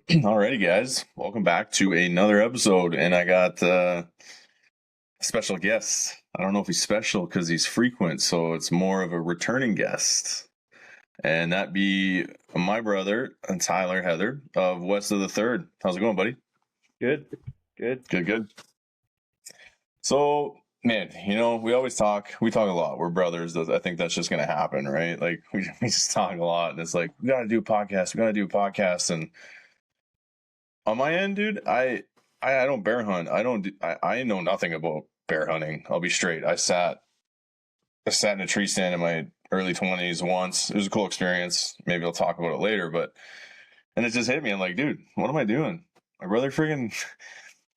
Alrighty, guys, welcome back to another episode, and I got a special guest. I don't know if he's special because he's frequent, so it's more of a returning guest, and that be my brother, Tyler Heather of West of the Third. How's it going, buddy? Good. Good. So, man, we always talk. We talk a lot. We're brothers. I think that's just gonna happen, right? Like we just talk a lot, and it's like we gotta do a podcast. We gotta do a podcast, and on my end, dude, I don't bear hunt. I know nothing about bear hunting. I'll be straight. I sat in a tree stand in my early 20s once. It was a cool experience. Maybe I'll talk about it later, and it just hit me. I'm like, dude, what am I doing? My brother friggin'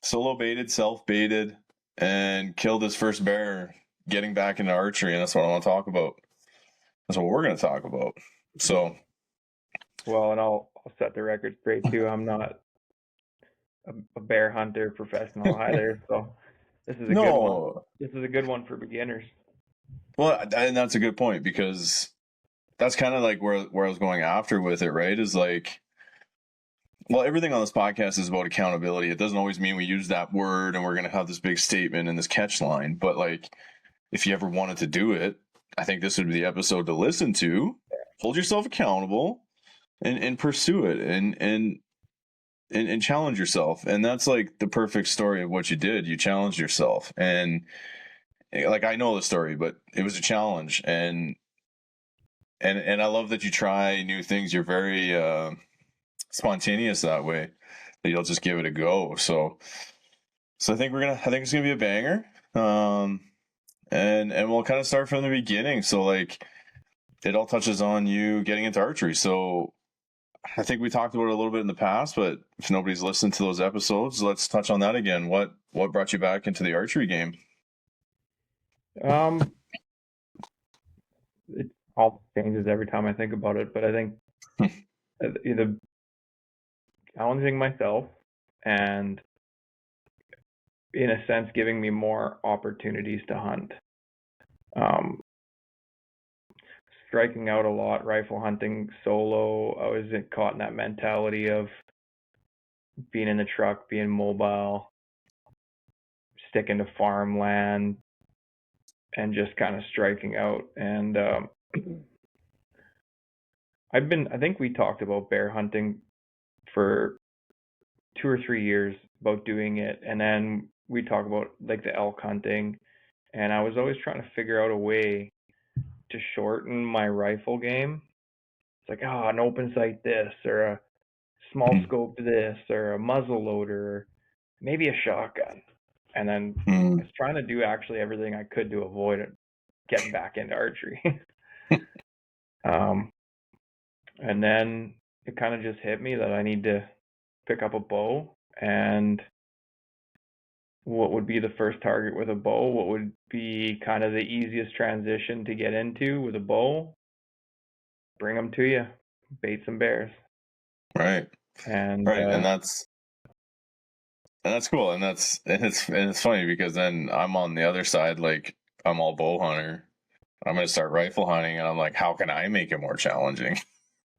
solo baited, self baited, and killed his first bear getting back into archery, and that's what I want to talk about. That's what we're going to talk about. So, Well, and I'll set the record straight too. I'm not a bear hunter professional either, so this is a good one. no, This is a good one for beginners. well, and that's a good point because that's kind of like where I was going after with it, right? Is like, well, everything on this podcast is about accountability. It doesn't always mean we use that word and we're going to have this big statement and this catch line, but like, if you ever wanted to do it, I think this would be the episode to listen to. Hold yourself accountable and pursue it and challenge yourself. And that's like the perfect story of what you did. You challenged yourself, and like, I know the story, but it was a challenge, and I love that you try new things. You're very spontaneous that way, that you'll just give it a go. So I think it's gonna be a banger. And we'll kind of start from the beginning. So like, it all touches on you getting into archery. So I think we talked about it a little bit in the past, but if nobody's listened to those episodes, let's touch on that again. What brought you back into the archery game? It all changes every time I think about it, but I think either challenging myself and, in a sense, giving me more opportunities to hunt. Striking out a lot, rifle hunting solo. I was caught in that mentality of being in the truck, being mobile, sticking to farmland, and just kind of striking out. And I think we talked about bear hunting for 2 or 3 years, about doing it, and then we talked about like the elk hunting, and I was always trying to figure out a way to shorten my rifle game. It's like, an open sight this, or a small scope this, or a muzzle loader, or maybe a shotgun. And then I was trying to do actually everything I could to avoid it, getting back into archery. And then it kind of just hit me that I need to pick up a bow, and what would be the first target with a bow? What would be kind of the easiest transition to get into with a bow? Bring them to you, bait some bears. Right. And Right. And that's cool. And it's funny because then I'm on the other side. Like, I'm all bow hunter. I'm going to start rifle hunting, and I'm like, how can I make it more challenging?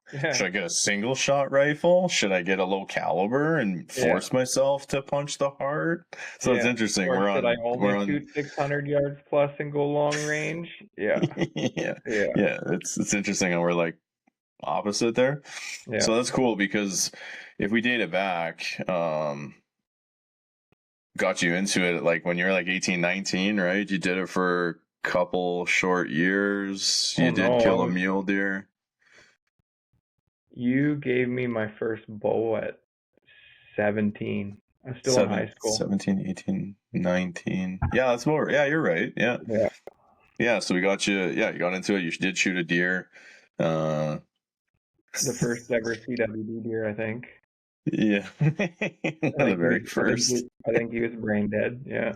Should I get a single shot rifle? Should I get a low caliber and force myself to punch the heart? So it's interesting. Or should I only shoot 600 yards plus and go long range? Yeah. Yeah. It's interesting how we're like opposite there. Yeah. So that's cool, because if we date it back, got you into it like when you're like 18, 19, right? You did it for a couple short years. You did kill a mule deer. You gave me my first bow at 17. I'm still in high school. 17, 18, 19. Yeah, that's more. Yeah, you're right. Yeah. Yeah, so we got you. Yeah, you got into it. You did shoot a deer. The first ever CWD deer, I think. Yeah. The very first. I think he was brain dead. Yeah.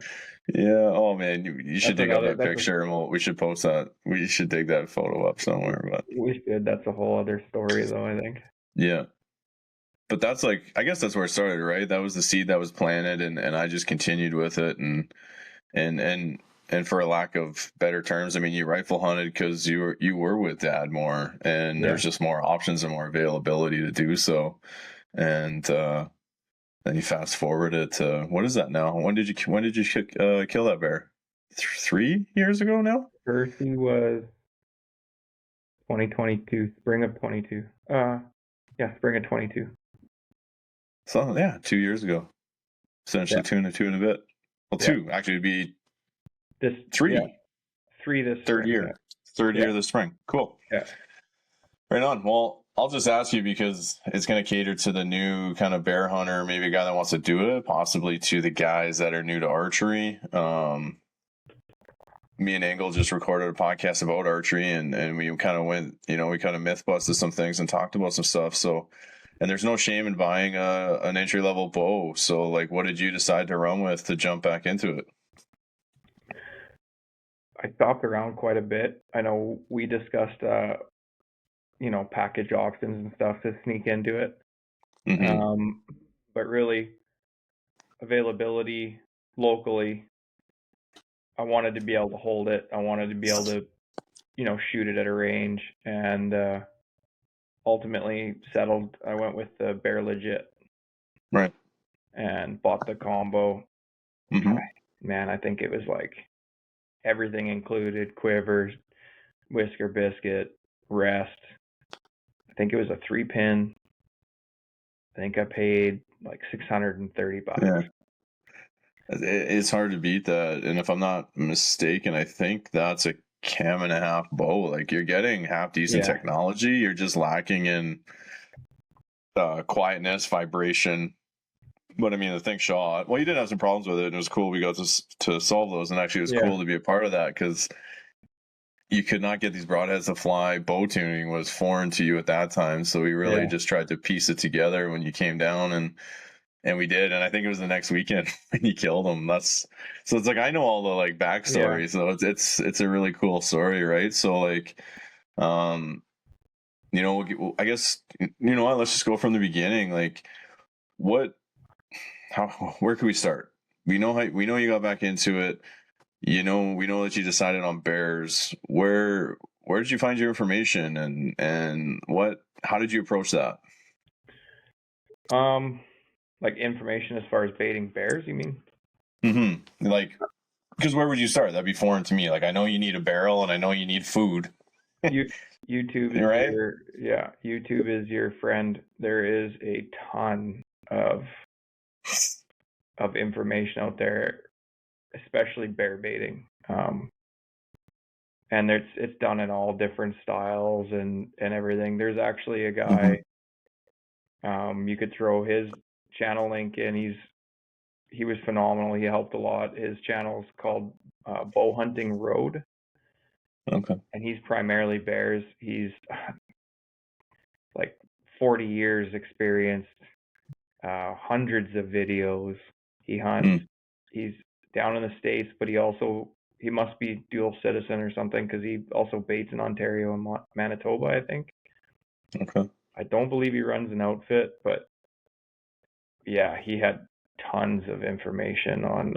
Yeah. Oh man, you should dig up that picture, and we should post that. We should dig that photo up somewhere. But we should. That's a whole other story, though, I think. Yeah. But that's like, I guess that's where it started, right? That was the seed that was planted, and I just continued with it, and for a lack of better terms, I mean, you rifle hunted because you were with Dad more, and there's just more options and more availability to do so. and then you fast forward it to, what is that now? When did you kill that bear? 3 years ago now? Percy was 2022, spring of 22. Yeah, spring of 22. So yeah, 2 years ago. Yeah, Essentially two and a bit. Well, yeah. two actually would be This, yeah, three. 3 this Third spring. year. Third Yeah, year this spring. Cool. yeah, Right on. Well, I'll just ask you because it's going to cater to the new kind of bear hunter, maybe a guy that wants to do it, possibly to the guys that are new to archery. Me and Angle just recorded a podcast about archery, and we kind of went, we kind of myth busted some things and talked about some stuff. So, and there's no shame in buying an entry level bow. So, like, what did you decide to run with to jump back into it? I shopped around quite a bit. I know we discussed, package auctions and stuff to sneak into it. Mm-hmm. Um, but really, availability locally, I wanted to be able to hold it. I wanted to be able to, shoot it at a range, and ultimately settled. I went with the Bear Legit Right. and bought the combo. Mm-hmm. Man, I think it was like everything included: quivers, whisker biscuit, rest. I think it was a 3-pin. I think I paid like $630. Yeah. It's hard to beat that. And if I'm not mistaken, I think that's a cam and a half bow. Like, you're getting half decent Yeah, technology. You're just lacking in quietness, vibration. But I mean, the thing shot. Well, you did have some problems with it, and it was cool. We got to solve those, and actually, it was yeah, cool to be a part of that because you could not get these broadheads to fly. Bow tuning was foreign to you at that time, so we really yeah, just tried to piece it together when you came down, and we did. And I think it was the next weekend when you killed them. That's so it's like I know all the like yeah. backstory, so it's a really cool story, right? So like, um, I guess what. Let's just go from the beginning. Like, what how where can we start? We know you got back into it. We know that you decided on bears. Where did you find your information, and what how did you approach that? Um, like information as far as baiting bears, you mean? Like, because where would you start? That'd be foreign to me. Like, I know you need a barrel and I know you need food. You YouTube is Right? your yeah, YouTube is your friend. There is a ton of information out there, especially bear baiting. And it's done in all different styles and everything. There's actually a Mm-hmm. guy, you could throw his channel link in. He was phenomenal. He helped a lot. His channel is called Bowhunting Road, Okay. and he's primarily bears. He's like 40 years experience, hundreds of videos. He hunts. Mm, He's down in the States, but he must be dual citizen or something because he also baits in Ontario and Manitoba, I think. okay. I don't believe he runs an outfit, but yeah, he had tons of information on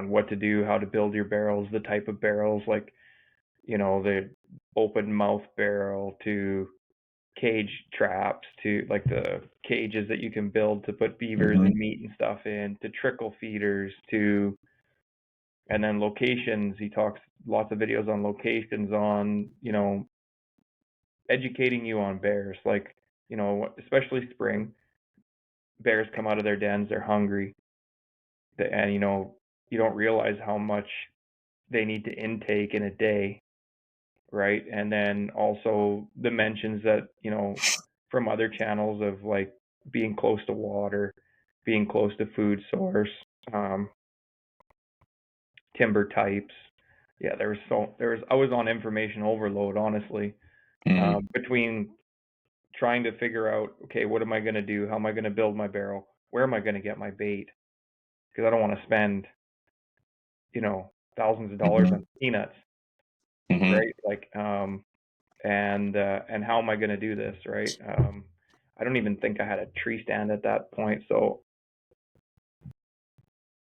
what to do, how to build your barrels, the type of barrels, like the open mouth barrel to cage traps to like the cages that you can build to put beavers Mm-hmm. and meat and stuff in to trickle feeders to and then locations. He talks lots of videos on locations on educating you on bears, like especially spring. Bears come out of their dens, they're hungry, and you don't realize how much they need to intake in a day, right? And then also the mentions that from other channels of like being close to water, being close to food source, um, timber types. Yeah, I was on information overload, honestly, Mm-hmm. between trying to figure out, okay, what am I going to do? How am I going to build my barrel? Where am I going to get my bait? Because I don't want to spend thousands of dollars Mm-hmm. on peanuts, Mm-hmm. right? Like, and how am I going to do this, right? I don't even think I had a tree stand at that point. So,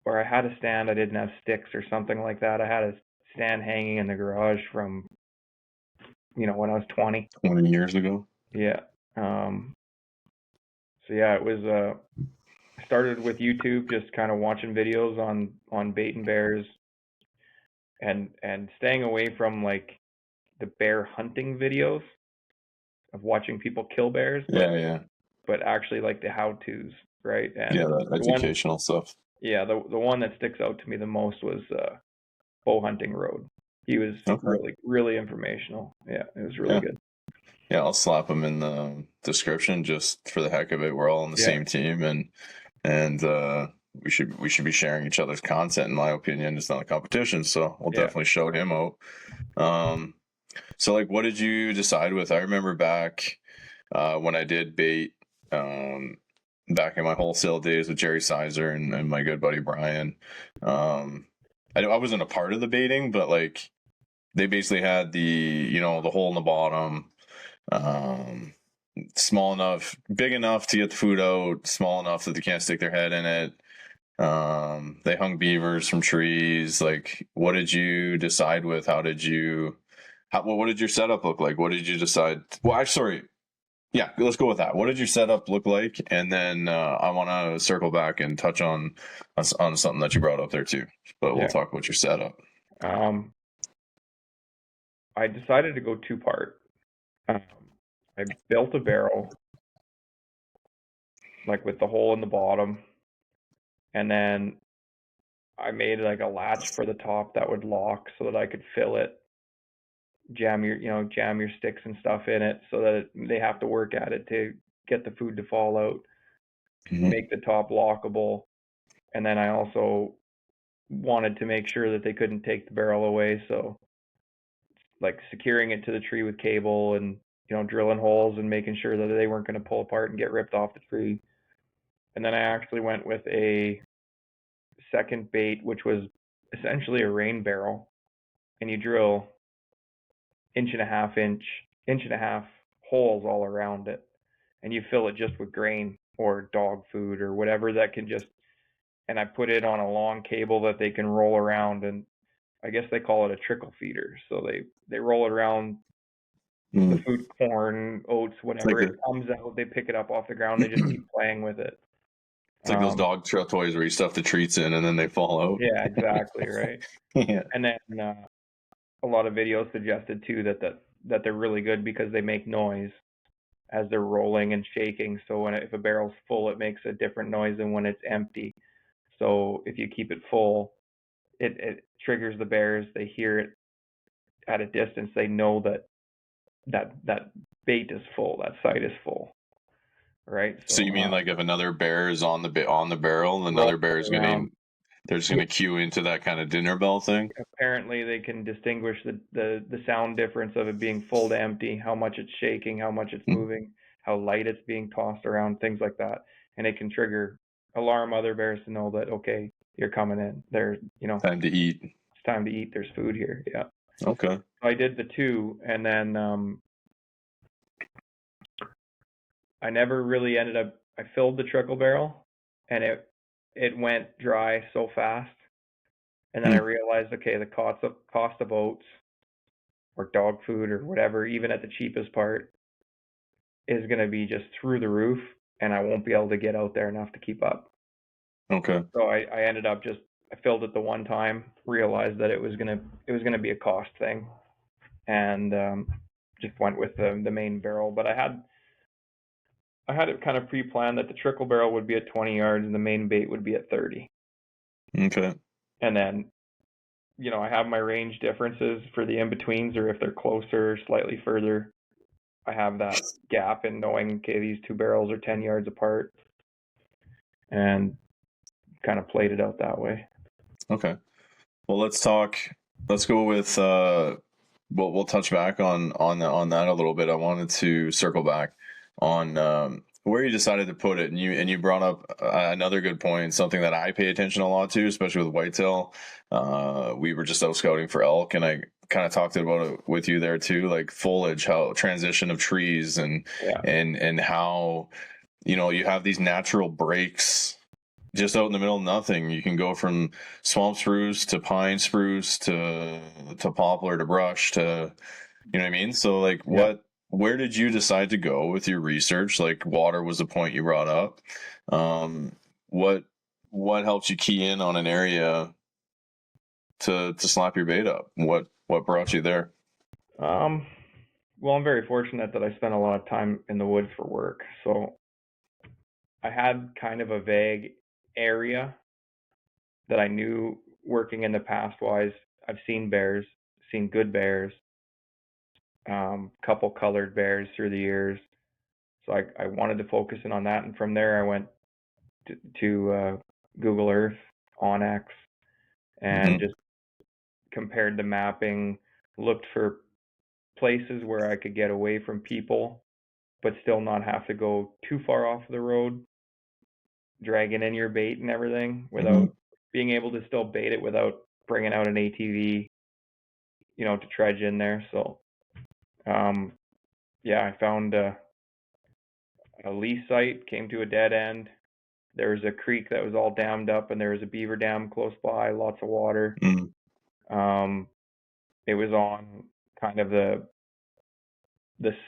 or I had a stand, I didn't have sticks or something like that. I had a stand hanging in the garage from when I was 20. 20 years ago. Yeah. Um, So yeah, it was started with YouTube, just kind of watching videos on bait and bears, and staying away from like the bear hunting videos of watching people kill bears, Yeah, yeah, but actually like the how tos, right? yeah. And That the one, educational stuff. yeah, the one that sticks out to me the most was bow hunting road. He was Okay. really informational. Yeah, it was really Yeah, good. yeah. I'll slap them in the description just for the heck of it. We're all on the Yeah, same team, and we should be sharing each other's content. In my opinion, it's not a competition, so we'll yeah, definitely shout him out. Um, so like, what did you decide with? I remember back when I did bait. Um, Back in my wholesale days with Jerry Sizer and my good buddy Brian. Um, I wasn't a part of the baiting, but like they basically had the hole in the bottom, um, small enough, big enough to get the food out, small enough that they can't stick their head in it. They hung beavers from trees. Like, what did you decide with? What did your setup look like? What did you decide? Well, sorry. Yeah, let's go with that. What did your setup look like? And then I want to circle back and touch on something that you brought up there too. But we'll yeah. talk about your setup. Um, I decided to go two part. Um, I built a barrel like with the hole in the bottom, and then I made like a latch for the top that would lock so that I could fill it, jam your sticks and stuff in it so that they have to work at it to get the food to fall out, Mm-hmm. make the top lockable, and then I also wanted to make sure that they couldn't take the barrel away, so like securing it to the tree with cable and drilling holes and making sure that they weren't going to pull apart and get ripped off the tree. And then I actually went with a second bait, which was essentially a rain barrel, and you drill inch and a half holes all around it, and you fill it just with grain or dog food or whatever that can just. And I put it on a long cable that they can roll around, and I guess they call it a trickle feeder. So they roll it around the Mm. food, corn, oats, It's like whenever it the comes out, they pick it up off the ground. They just keep playing with it. It's like those Um, dog toys where you stuff the treats in and then they fall out. yeah, exactly, right. Yeah. And then a lot of videos suggested too that they're really good because they make noise as they're rolling and shaking. So if a barrel's full, it makes a different noise than when it's empty. So if you keep it full, it triggers the bears. They hear it at a distance. They know that bait is full, that site is full, right? So you So mean like if another bear is on the barrel, rolling another bear is around. they're just gonna cue into that kind of dinner bell thing? Apparently, they can distinguish the sound difference of it being full to empty, how much it's shaking, how much it's Hmm. moving, how light it's being tossed around, things like that, and it can trigger alarm other bears to know that okay, you're coming in. Time to eat. It's time to eat. There's food here. Yeah. Okay. I did the two, and then I never really ended up. I filled the trickle barrel, and it went dry so fast, and then I Hmm. realized okay, the cost of oats or dog food or whatever, even at the cheapest part, is going to be just through the roof, and I won't be able to get out there enough to keep up. Okay. So I ended up just I filled it the one time, realized that it was gonna be a cost thing, and just went with the main barrel. But I had it kind of pre-planned that the trickle barrel would be at 20 yards and the main bait would be at 30. Okay. And then, I have my range differences for the in-betweens, or if they're closer, slightly further. I have that gap in knowing, okay, these two barrels are 10 yards apart, and kind of played it out that way. Okay. Well, let's go with we'll touch back on that a little bit. I wanted to circle back on where you decided to put it, and you brought up another good point, something that I pay attention a lot to, especially with whitetail. We were just out scouting for elk, and I kind of talked about it with you there too, like foliage, how transition of trees, and Yeah. and how you have these natural breaks just out in the middle of nothing. You can go from swamp spruce to pine spruce to poplar to brush to, you know what I mean? So like Yeah. where did you decide to go with your research? Like, water was the point you brought up. Um, what what helped you key in on an area to slap your bait up? What brought you there? Um, well, I'm very fortunate that I spent a lot of time in the woods for work. So I had kind of a vague area that I knew working in the past wise. I've seen bears, seen good bears, couple colored bears through the years. So I wanted to focus in on that. And from there, I went to Google Earth, Onyx, and Mm-hmm. just compared the mapping, looked for places where I could get away from people, but still not have to go too far off the road, dragging in your bait and everything Mm-hmm. without being able to still bait it without bringing out an ATV, to trudge in there. So, um, yeah, I found a lease site, came to a dead end. There was a creek that was all dammed up, and there was a beaver dam close by, lots of water. Mm-hmm. Um, it was on kind of the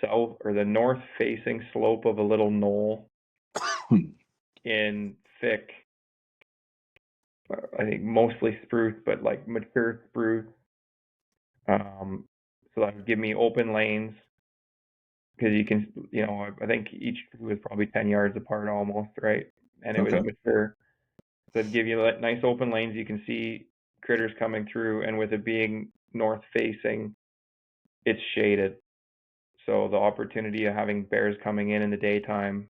south or the north facing slope of a little knoll in thick, I think mostly spruce, but like mature spruce. So that would give me open lanes because you can, I think each tree was probably 10 yards apart almost, right? And it was Okay. mature. So it'd give you like nice open lanes. You can see critters coming through, and with it being north facing, it's shaded. So the opportunity of having bears coming in the daytime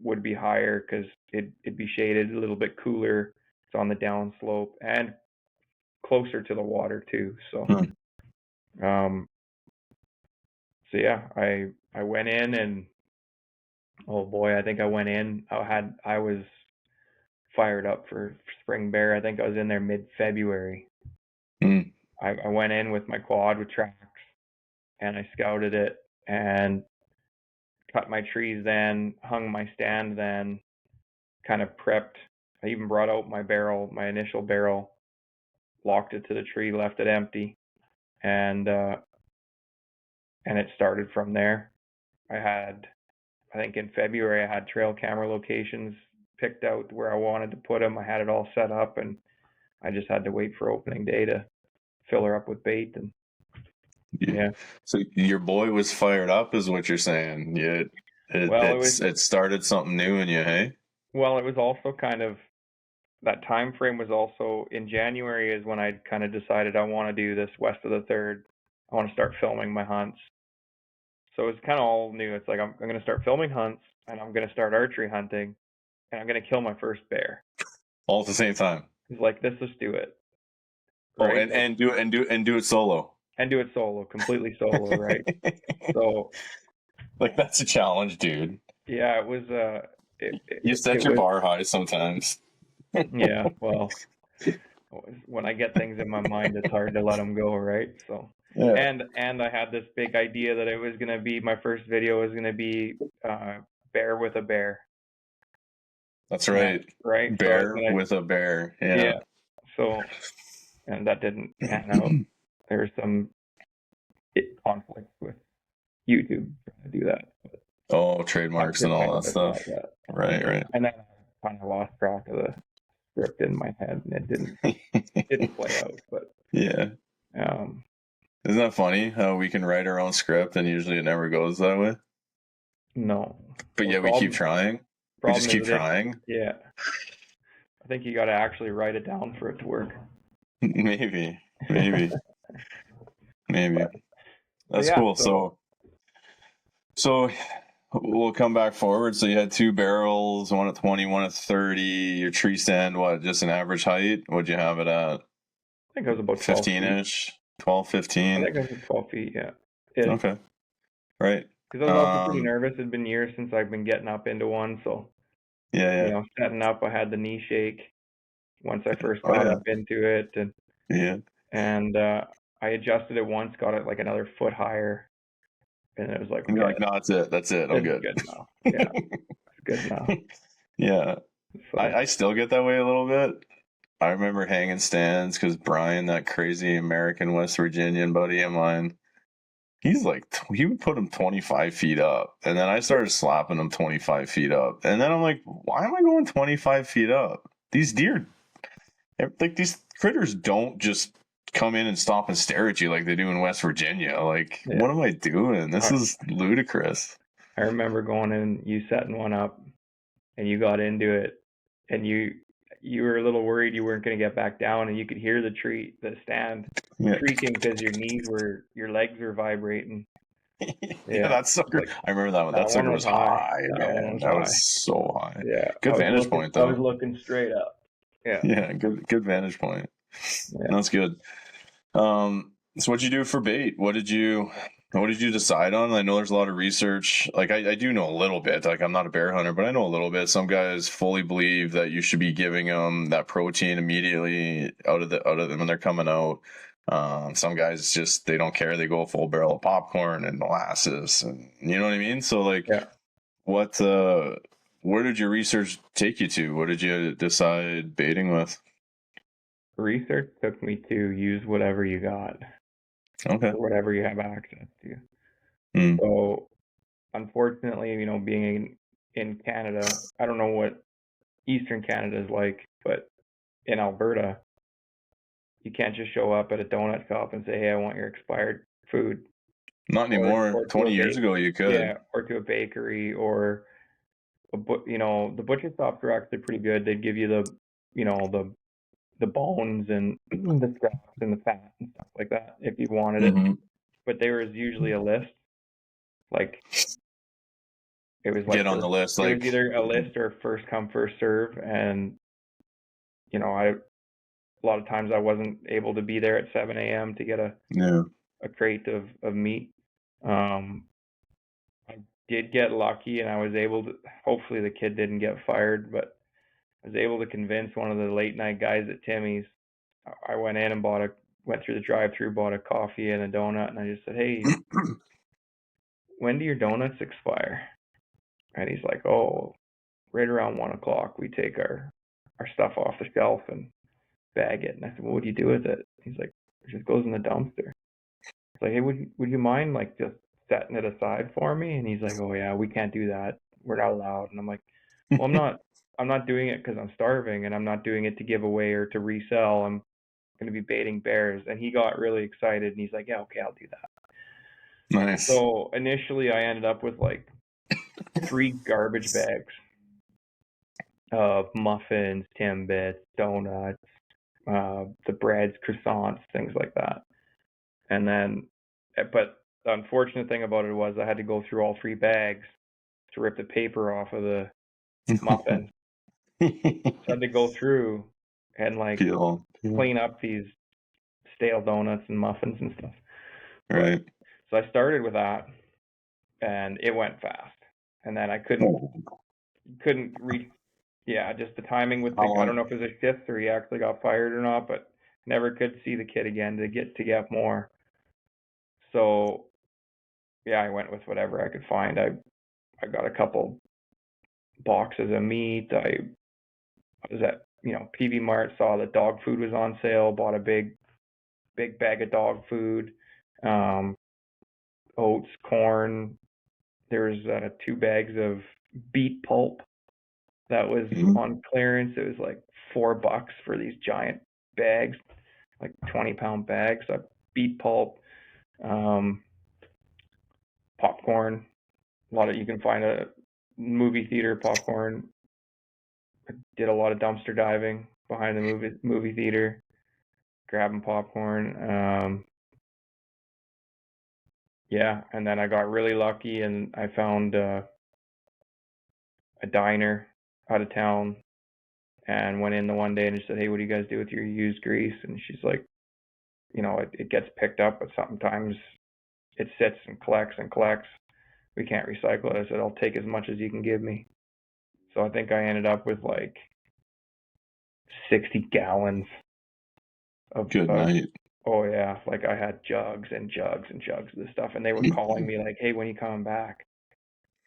would be higher because it'd be shaded, a little bit cooler. It's on the down slope and closer to the water too. Mm. Um, so yeah, I went in and oh boy, I think I went in. I was fired up for spring bear. I think I was in there mid-February. Mm. I went in with my quad with tracks and I scouted it and cut my trees then, hung my stand then, kind of prepped. I even brought out my barrel, my initial barrel, locked it to the tree, left it empty, and it started from there. I think in February, I had trail camera locations picked out where I wanted to put them. I had it all set up, and I just had to wait for opening day to fill her up with bait. And Yeah. yeah, So your boy was fired up, is what you're saying? Yeah. well, it was It started something new in you, hey? it was also kind of that time frame was also in January is when I kind of decided I want to do this west of the third. I want to start filming my hunts. So it's kind of all new. It's like I'm going to start filming hunts and I'm going to start archery hunting and I'm going to kill my first bear. All at the same time. It's like let's just do it, Oh, right? Like, and do it solo. and do it solo, completely solo, right? So Like, that's a challenge, dude. yeah, it was You it set your was bar high sometimes. yeah. Well, when I get things in my mind, it's hard to let them go, right? So, Yeah. and I had this big idea that it was gonna be my first video was gonna be bear with a bear, That's and that right. right. So I was Bear gonna with a bear. Yeah. yeah. So and that didn't pan out. There's some conflicts with YouTube trying to do that. But Oh, I trademarks and couldn't all help that it. stuff. Right, right. And then I kind of lost track of the script in my head, and it didn't play out. But Yeah. um, Isn't that funny how we can write our own script and usually it never goes that way? no. But Well, yeah, we keep trying. We just problem keep is that trying. yeah, I think you got to actually write it down for it to work. Maybe, maybe, maybe. But That's yeah, cool. So we'll come back forward. So you had two barrels, one at 20, one at 30. Your tree stand, what, just an average height? What'd you have it at? I think it was about 12 feet. 15-ish? 12, I 15? think it was 12 feet. Yeah, it Okay. Right. because I was also pretty nervous. It'd been years since I've been getting up into one, so Yeah, yeah. setting up, I had the knee shake once I first Oh got yeah. up into it, Yeah. and I adjusted it once, got it like another foot higher, and it was like, And you're okay, like, no, that's it. That's it. I'm this is good. good enough. Yeah, it's good enough. Yeah. So I still get that way a little bit. I remember hanging stands because Brian, that crazy American West Virginian buddy of mine, He's like, he would put him 25 feet up. And then I started slapping him 25 feet up. And then I'm like, why am I going 25 feet up? These deer, like, these critters don't just come in and stop and stare at you like they do in West Virginia. Like, Yeah. what am I doing? This I, is ludicrous. I remember going in, you setting one up, and you got into it, and you were a little worried you weren't going to get back down, and you could hear the stand Yeah. creaking because your legs were vibrating. Yeah, Yeah, that sucker. like I remember that one. that That one sucker was was high. high, That one man. was That was high. so high. Yeah, Good vantage point, I was though. looking straight up. Yeah, Yeah, good vantage point. yeah. That's good. So what'd you do for bait? What did you decide on? I know there's a lot of research. Like I do know a little bit. Like I'm not a bear hunter, but I know a little bit. Some guys fully believe that you should be giving them that protein immediately out of them when they're coming out. Some guys just they don't care. They go full barrel of popcorn and molasses, and you know what I mean. So like, Yeah. what? Where did your research take you to? What did you decide baiting with? Research took me to use whatever you got Okay. or whatever you have access to. Mm. So unfortunately, being in Canada, I don't know what Eastern Canada is like, but in Alberta, you can't just show up at a donut shop and say, "Hey, I want your expired food," Not anymore. or to 20 years ago, you could. yeah, or to a bakery or the butcher shops were actually pretty good. They'd give you the bones and the scraps and the fat and stuff like that if you wanted it. Mm-hmm. But there was usually a list. Like it was Get like on the list, it was like, either a list or first come first serve, and I a lot of times I wasn't able to be there at 7 a.m. to get yeah. a crate of meat. Um, I did get lucky, and I was able to. Hopefully, the kid didn't get fired, but I was able to convince one of the late night guys at Timmy's. I went in and went through the drive-through, bought a coffee and a donut, and I just said, "Hey, when do your donuts expire?" And he's like, "Oh, right around 1 o'clock. We take our stuff off the shelf and bag it." And I said, "Well, what do you do with it?" He's like, "It just goes in the dumpster." It's like, "Hey, would you mind like just setting it aside for me?" And he's like, "Oh yeah, we can't do that. We're not allowed." And I'm like, "Well, I'm not doing it because I'm starving, and I'm not doing it to give away or to resell. I'm going to be baiting bears." And he got really excited, and he's like, "Yeah, okay, I'll do that." Nice. So initially, I ended up with like 3 garbage bags of muffins, Timbits, donuts, the breads, croissants, things like that. And then, but the unfortunate thing about it was I had to go through all 3 bags to rip the paper off of the muffin. So I had to go through and like Peel. clean up these stale donuts and muffins and stuff. But Right. so I started with that, and it went fast. And then I Oh, couldn't reach. Yeah, just the timing with how I don't long? know if it was a shift or he actually got fired or not, but never could see the kid again to get more. So yeah, I went with whatever I could find. I got a couple boxes of meat. I was at PV Mart, saw that dog food was on sale, bought a big bag of dog food, um, oats, corn. There was 2 bags of beet pulp that was Mhm. on clearance. It was like $4 for these giant bags, like 20-pound bags. So beet pulp, um, popcorn. A lot of you can find a movie theater popcorn. I did a lot of dumpster diving behind the movie theater, grabbing popcorn. Yeah, and then I got really lucky and I found a diner out of town and went in the one day and just said, "Hey, what do you guys do with your used grease?" And she's like, it gets picked up, but sometimes it sits and collects and collects. We can't recycle it. I said, "I'll take as much as you can give me." So I think I ended up with like 60 gallons Good of night. oh yeah, like I had jugs and jugs and jugs of this stuff, and they were calling me like, "Hey, when you coming back?"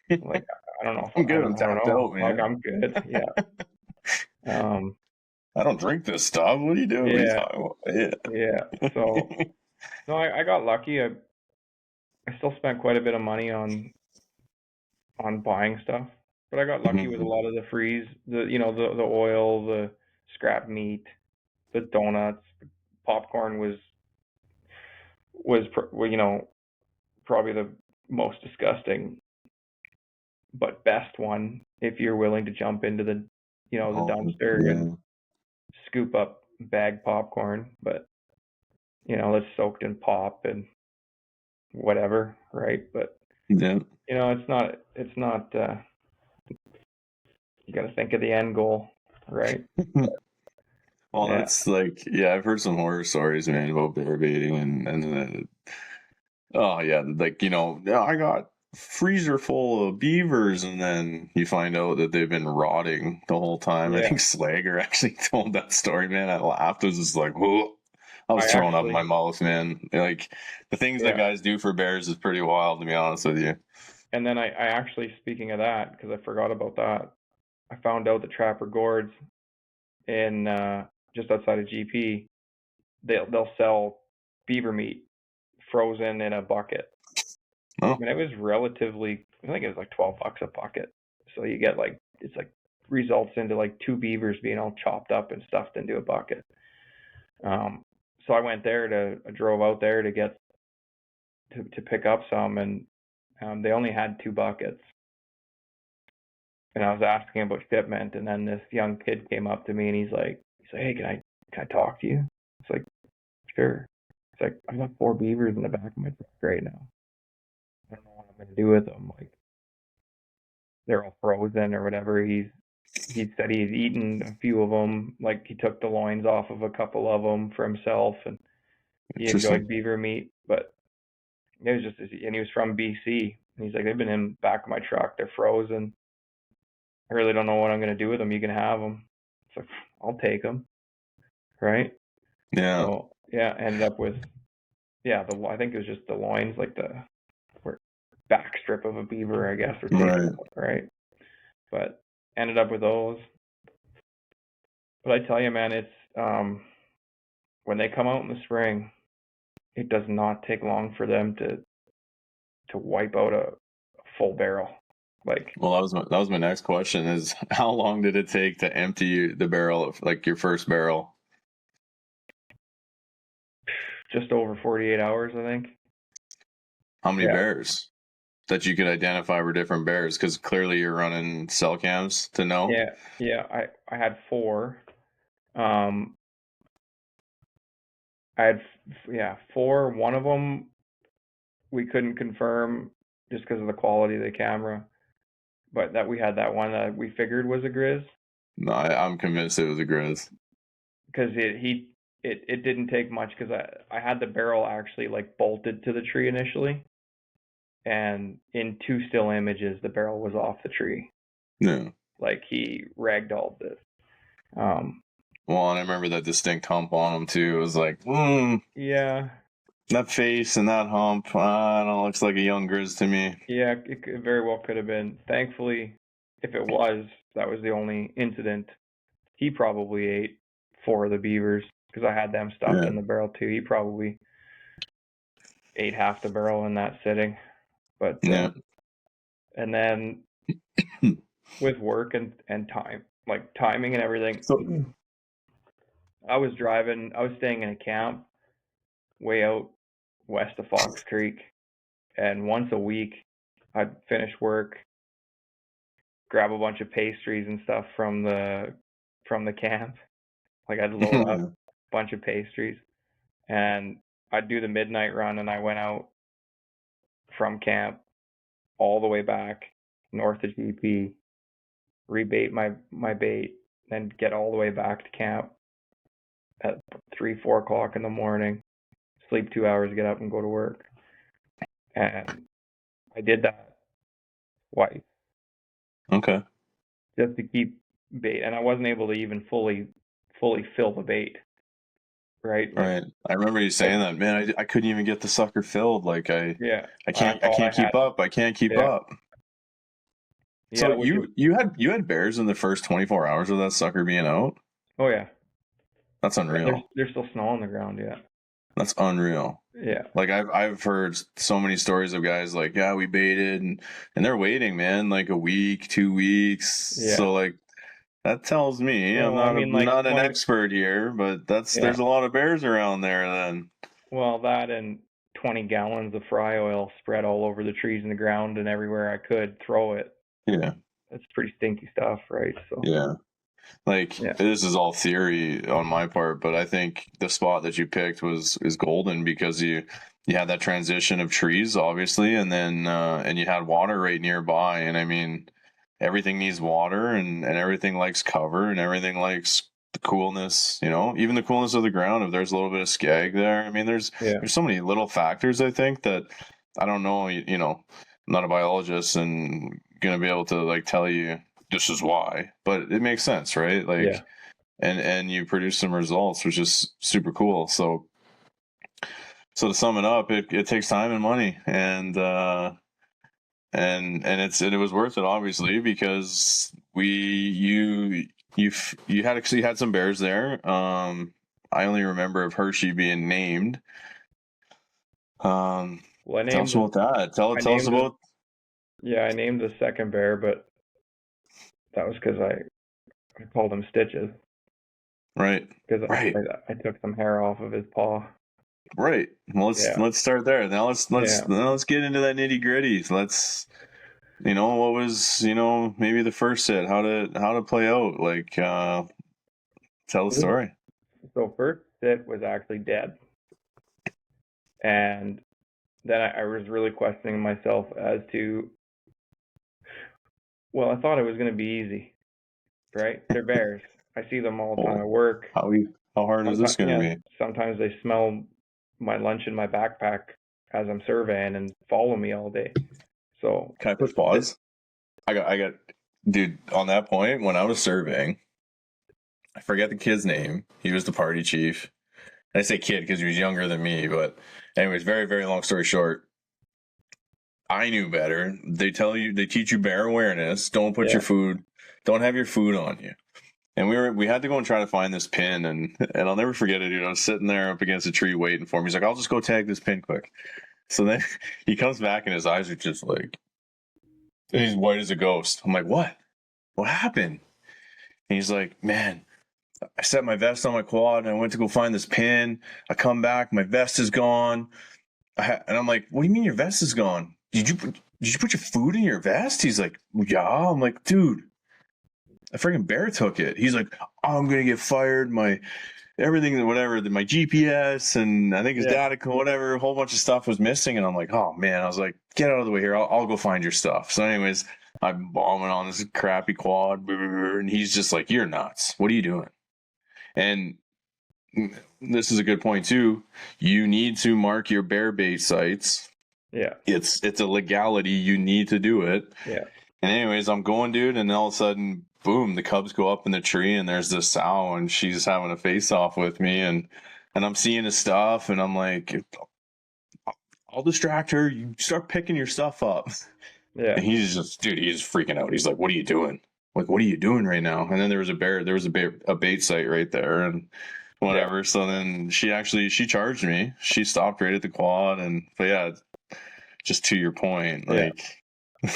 Like I don't know I'm if good. I'm I don't tapped know. out, Like man. I'm good. Yeah. Um. I don't drink this stuff. What are you doing? What are you Yeah. talking about? Yeah. Yeah. So no, I got lucky. I still spent quite a bit of money on buying stuff, but I got lucky with a Mhm. lot of the freeze, the oil, the scrap meat, the donuts, popcorn was probably the most disgusting but best one if you're willing to jump into the Oh, dumpster and yeah. scoop up bag popcorn, but it's soaked in pop and whatever, right? But Yeah. it's not you got to think of the end goal, right? Well, Yeah. that's like, yeah, I've heard some horror stories, man, about bear baiting oh yeah, like, yeah, I got freezer full of beavers, and then you find out that they've been rotting the whole time. I Yeah. think Slager actually told that story, man. I laughed. I was just like, whoa. I was I throwing up in my actually mouth, man. Like, the things that yeah. guys do for bears is pretty wild, to be honest with you. And then I actually, speaking of that, because I forgot about that, I found out the Trapper Gourds in just outside of GP, they'll sell beaver meat frozen in a bucket. Oh, And it was relatively, I think it was like $12 a bucket. So you get like, it's like results into like two beavers being all chopped up and stuffed into a bucket. Um, so I drove out there to get to pick up some, and they only had two buckets. And I was asking about shipment, and then this young kid came up to me and he's like, hey, can I talk to you? It's like, sure. It's like, I've got four beavers in the back of my truck right now. I don't know what I'm gonna do with them. Like, they're all frozen or whatever. He said he's eaten a few of them. Like, he took the loins off of a couple of them for himself, and he interesting. enjoyed beaver meat. But it was just, and he was from BC. And he's like, they've been in the back of my truck. They're frozen. I really don't know what I'm gonna do with them. You can have them. It's like, I'll take them, right? Yeah, So yeah, ended up with, yeah, I think it was just the loins, like the back strip of a beaver, I guess, were taken right. out, right? But ended up with those. But I tell you, man, it's when they come out in the spring, it does not take long for them to wipe out a full barrel. Like, Well, that was my next question is how long did it take to empty the barrel of like your first barrel? just over 48 hours, I think. How many Yeah, bears that you could identify were different bears? Because clearly you're running cell cams to know. yeah, yeah. I had four. Um, I had yeah, four. One of them we couldn't confirm just because of the quality of the camera, but that we had that one that we figured was a grizz No, I'm convinced it was a grizz. because it didn't take much because I had the barrel actually like bolted to the tree initially, and in two still images the barrel was off the tree. Yeah. Like, he ragdolled this. Um, Well, and I remember that distinct hump on him too. It was like, yeah, that face and that hump. I don't know, looks like a young grizz to me. yeah, it very well could have been. Thankfully, if it was, that was the only incident. He probably ate four of the beavers because I had them stuffed Yeah. in the barrel too. He probably ate half the barrel in that sitting. But Yeah. and then with work and time, like timing and everything, So, I was staying in a camp way out west of Fox Creek, and once a week I'd finish work, grab a bunch of pastries and stuff from the camp. Like, I'd load up yeah. a bunch of pastries, and I'd do the midnight run, and I went out from camp all the way back north of GP, rebait my bait, then get all the way back to camp at 3, 4 o'clock in the morning, sleep 2 hours, get up and go to work. And I did that twice Okay. just to keep bait, and I wasn't able to even fully fill the bait, right? Right. I remember you Like saying that, man. I couldn't even get the sucker filled. Like yeah, I I can't I thought I can't had keep up. I can't keep yeah up. So yeah, which is you had bears in the first 24 hours of that sucker being out. oh yeah That's yeah, there's unreal. there's still snow on the ground, yeah. That's unreal. Yeah. Like I've heard so many stories of guys like, yeah, we baited and they're waiting, man, like a week, 2 weeks. Yeah. So like that tells me I'm Well, I not mean, like not an 20, expert here, but yeah. there's a lot of bears around there then. Well, that and 20 gallons of fry oil spread all over the trees and the ground and everywhere I could throw it. Yeah. That's pretty stinky stuff, right? So, Yeah. Like yeah. this is all theory on my part, but I think the spot that you picked is golden because you had that transition of trees, obviously, and then and you had water right nearby. And I mean, everything needs water, and everything likes cover, and everything likes the coolness. You know, even the coolness of the ground. If there's a little bit of skag there, I mean, Yeah. there's so many little factors. I think that I don't know. You know, I'm not a biologist and gonna be able to like tell you this is why, but it makes sense, right? Yeah. Like, and you produce some results, which is super cool. So to sum it up, it takes time and money, and it was worth it, obviously, because you had some bears there. I only remember of Hershey being named. Well, Tell us about that. I Tell us named the, about yeah, I named the second bear, but that was because I called him Stitches right, because right. I took some hair off of his paw. Right. Well, Yeah. let's start there. Now Yeah. let's get into that nitty gritty. Let's what was maybe the first sit, how to play out. Like tell the story. So first sit was actually dead, and then I was really questioning myself as to, well, I thought it was going to be easy, right? They're bears. I see them all the time Oh, at work. how hard is this Sometimes, going to yeah, be? sometimes they smell my lunch in my backpack as I'm surveying and follow me all day. So I Can I push put the sit. pause? I got dude on that point when I was surveying. I forget the kid's name. He was the party chief. I say kid because he was younger than me, but anyways, very very long story short. I knew better. They teach you bear awareness. Yeah, Don't have your food on you. And we had to go and try to find this pin, and I'll never forget it, dude. I was sitting there up against a tree waiting for him. He's like, I'll just go tag this pin quick. So then he comes back and his eyes are just like he's white as a ghost. I'm like, what? What happened? And he's like, man, I set my vest on my quad and I went to go find this pin. I come back, my vest is gone. And I'm like, what do you mean your vest is gone? Did you put your food in your vest? He's like, yeah. I'm like, dude, a freaking bear took it. He's like, oh, I'm gonna get fired. My everything, whatever, my GPS and I think his yeah, data, whatever, a whole bunch of stuff was missing. And I'm like, oh man, I was like, get out of the way here. I'll go find your stuff. So, anyways, I'm bombing on this crappy quad, and he's just like, you're nuts. What are you doing? And this is a good point too. You need to mark your bear bait sites. yeah, It's a legality. You need to do it. yeah, And anyways, I'm going, dude, and all of a sudden, boom, the cubs go up in the tree, and there's this sow, and she's having a face off with me, and I'm seeing his stuff, and I'm like, I'll distract her. You start picking your stuff up, yeah, and he's freaking out. He's like, what are you doing? Like, what are you doing right now? And then there was a bait site right there, and yeah, whatever. So then she charged me. She stopped right at the quad, but yeah, just to your point, yeah, like.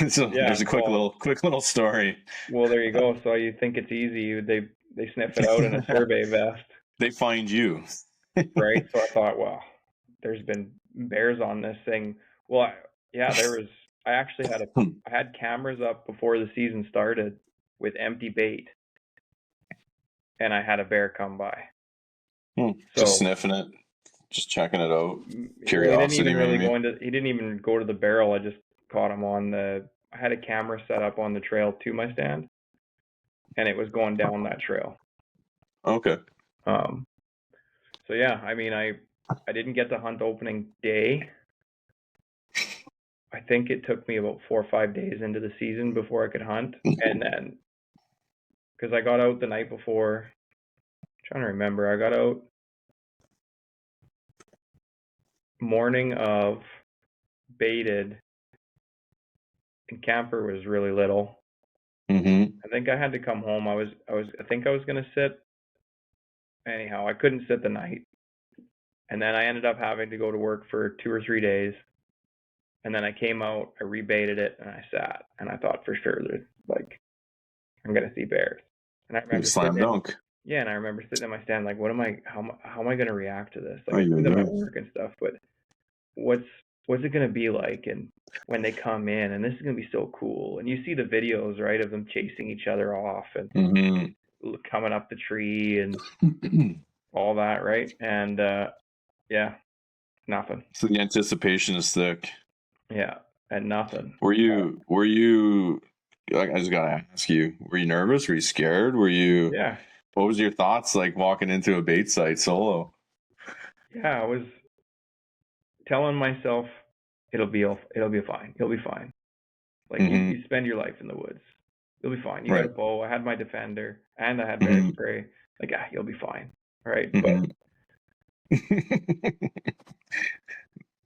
So yeah. there's a quick little story. Well, there you go. So you think it's easy? They sniff it out in a survey vest, They find you. right? So I thought, well, there's been bears on this thing. Well, yeah, there was. I actually I had cameras up before the season started with empty bait, and I had a bear come by. Just So sniffing it, just checking it out. well, he didn't Curiosity, even really maybe. go into. He didn't even go to the barrel. I just caught him on the. I had a camera set up on the trail to my stand, and it was going down that trail. Okay. Um, so yeah, I mean, I didn't get to hunt opening day. I think it took me about 4 or 5 days into the season before I could hunt, and then because I got out the night before. I'm trying to remember, I got out morning of baited, and camper was really little. Mm-hmm. I think I had to come home. I think I was gonna sit. Anyhow, I couldn't sit the night. And then I ended up having to go to work for 2 or 3 days. And then I came out, I rebaited it, and I sat. And I thought for sure that like I'm gonna see bears. And I remember Slam dunk. yeah, and I remember sitting in my stand like, how am I gonna react to this? Like Oh, I see them yeah. at work and stuff, but what's what's it gonna be like and when they come in, and this is gonna be so cool. And you see the videos, right, of them chasing each other off and Mm-hmm. coming up the tree and all that, right? And yeah, nothing. So the anticipation is thick. Yeah, and nothing. Were you like, I just gotta ask you, were you nervous? Were you scared? Yeah, What was your thoughts like walking into a bait site solo? yeah. I was telling myself it'll be fine. You'll be fine. Like Mm-hmm. you spend your life in the woods. You'll be fine. You got a Right. bow. I had my defender and I had bear Mm-hmm. spray. Like you'll be fine. Right. But Mm-hmm.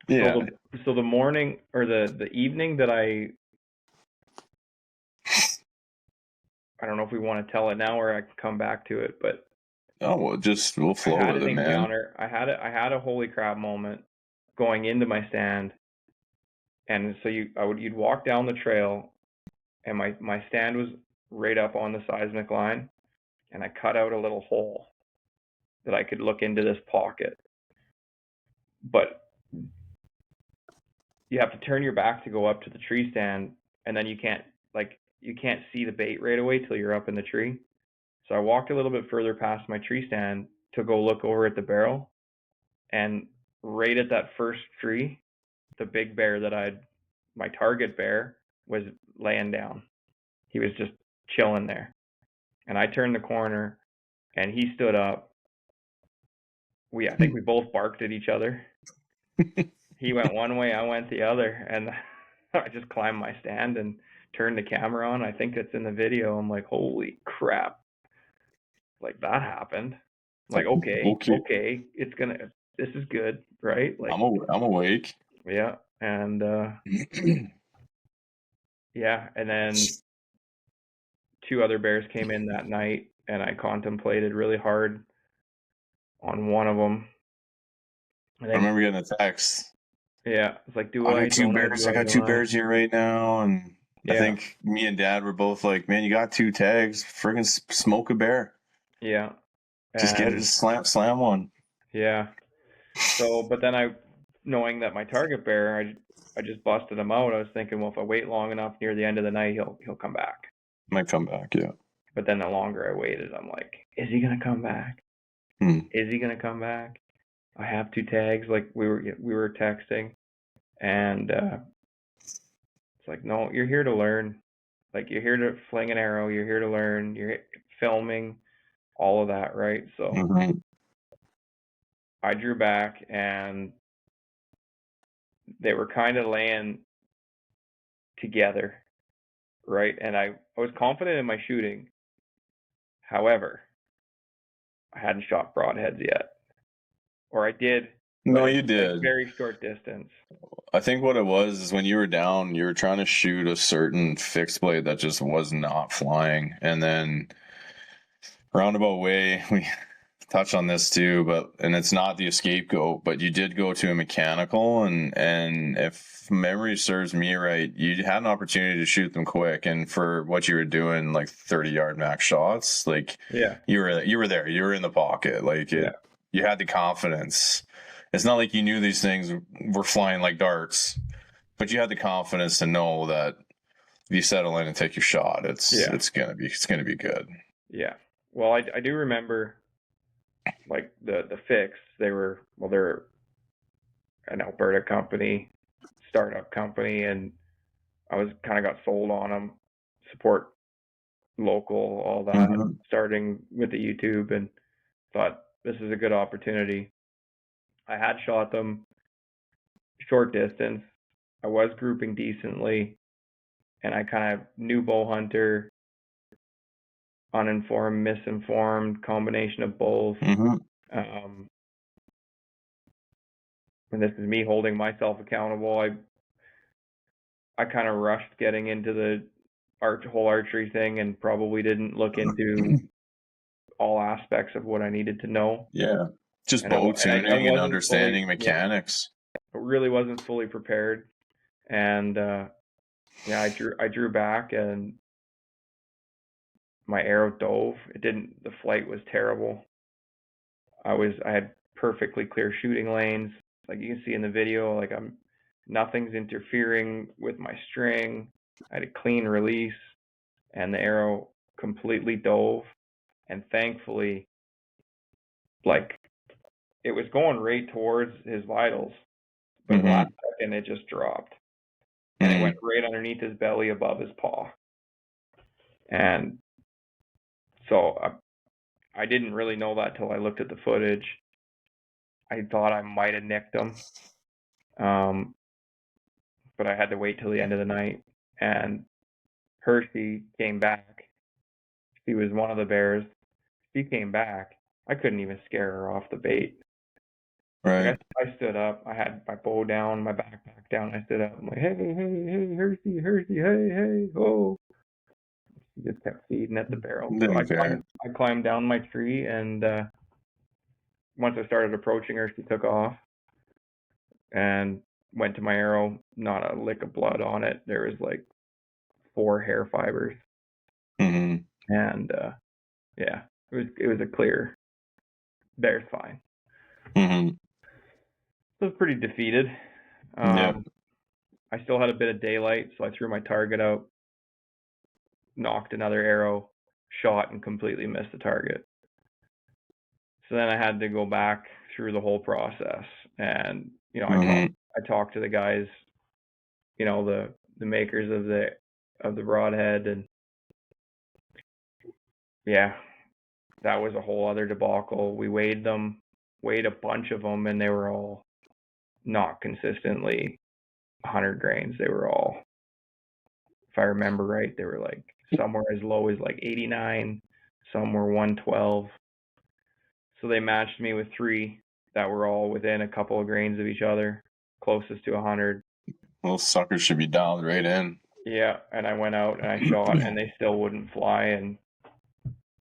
so Yeah. the morning or the evening that I don't know if we want to tell it now or I can come back to it, but Oh, well, just we'll I flow had with an it, man. encounter. I had a holy crap moment going into my stand. And so you'd walk down the trail, and my stand was right up on the seismic line, and I cut out a little hole that I could look into this pocket. But you have to turn your back to go up to the tree stand, and then you can't see the bait right away till you're up in the tree. So I walked a little bit further past my tree stand to go look over at the barrel, and right at that first tree, the big bear my target bear was laying down. He was just chilling there. And I turned the corner and he stood up. I think we both barked at each other. He went one way, I went the other, and I just climbed my stand and turned the camera on. I think it's in the video. I'm like, holy crap. Like that happened. I'm like, okay, Okay. this is good, right? Like, I'm awake. yeah. And yeah. And then two other bears came in that night and I contemplated really hard on one of them. I I think, remember getting a text. yeah, it's like, do I I, got two don't I, bears. do I I, got two don't I? bears here right now, and I Yeah, think me and Dad were both like, "Man, you got two tags. Friggin' smoke a bear. yeah. Just get it. And Just slam one." yeah. So, but then knowing that my target bear, I just busted him out. I was thinking, well, if I wait long enough near the end of the night, he'll come back. Might come back. Yeah. But then the longer I waited, I'm like, is he gonna come back? Hmm. Is he gonna come back? I have two tags. Like we were texting, and it's like, no, you're here to learn. Like you're here to fling an arrow. You're here to learn. You're filming all of that, right? So Mm-hmm. I drew back, and they were kind of laying together, right? And I was confident in my shooting. However, I hadn't shot broadheads yet, or I did, but No, it's you like did. very short distance. I think what it was is when you were down, you were trying to shoot a certain fixed blade that just was not flying, and then roundabout way we touch on this too, and it's not the escape goat, but you did go to a mechanical, and if memory serves me right, you had an opportunity to shoot them quick, and for what you were doing, like 30-yard max shots, like Yeah, you were there, you were in the pocket, like yeah, you had the confidence. It's not like you knew these things were flying like darts, but you had the confidence to know that if you settle in and take your shot, yeah, it's gonna be good. yeah. Well, I do remember like the fix. They're an Alberta company, startup company, and I was kind of got sold on them. Support local, all that. Mm-hmm. Starting with the YouTube, and thought this is a good opportunity. I had shot them short distance. I was grouping decently, and I kind of knew bow hunter, uninformed, misinformed, combination of both. Mm-hmm. Um, and this is me holding myself accountable. I kind of rushed getting into the whole archery thing and probably didn't look into all aspects of what I needed to know. Yeah. Just and I, bow I tuning and wasn't fully, understanding yeah, mechanics. I really wasn't fully prepared. And yeah, I drew back and my arrow dove. It didn't. The flight was terrible. I had perfectly clear shooting lanes, like you can see in the video. Like nothing's interfering with my string. I had a clean release, and the arrow completely dove. And thankfully, like it was going right towards his vitals, but last Mm-hmm. second it just dropped, and it went Mm-hmm. right underneath his belly above his paw. And so I didn't really know that till I looked at the footage. I thought I might have nicked him, um, but I had to wait till the end of the night. And Hershey came back. She was one of the bears. She came back. I couldn't even scare her off the bait. Like Right. I stood up. I had my bow down, my backpack down. I stood up. I'm like, hey, hey, hey, Hershey, Hershey, hey, hey, oh. She just kept feeding at the barrel. So Didn't care. I climbed down my tree, and once I started approaching her, she took off and went to my arrow. Not a lick of blood on it. There was like 4 hair fibers, Mm-hmm. and yeah, it was a clear. Bear's fine. Mm-hmm. So I was pretty defeated. Yep. I still had a bit of daylight, so I threw my target out, knocked another arrow, shot, and completely missed the target. So then I had to go back through the whole process, and Mm-hmm. I talked to the guys, the makers of the broadhead, and yeah, that was a whole other debacle. We weighed them, weighed a bunch of them, and they were all not consistently 100 grains. They were all, if I remember right, they were like somewhere as low as like 89, some were 112. So they matched me with 3 that were all within a couple of grains of each other, closest to 100. Those suckers should be dialed right in. Yeah, and I went out and I shot, and they still wouldn't fly. And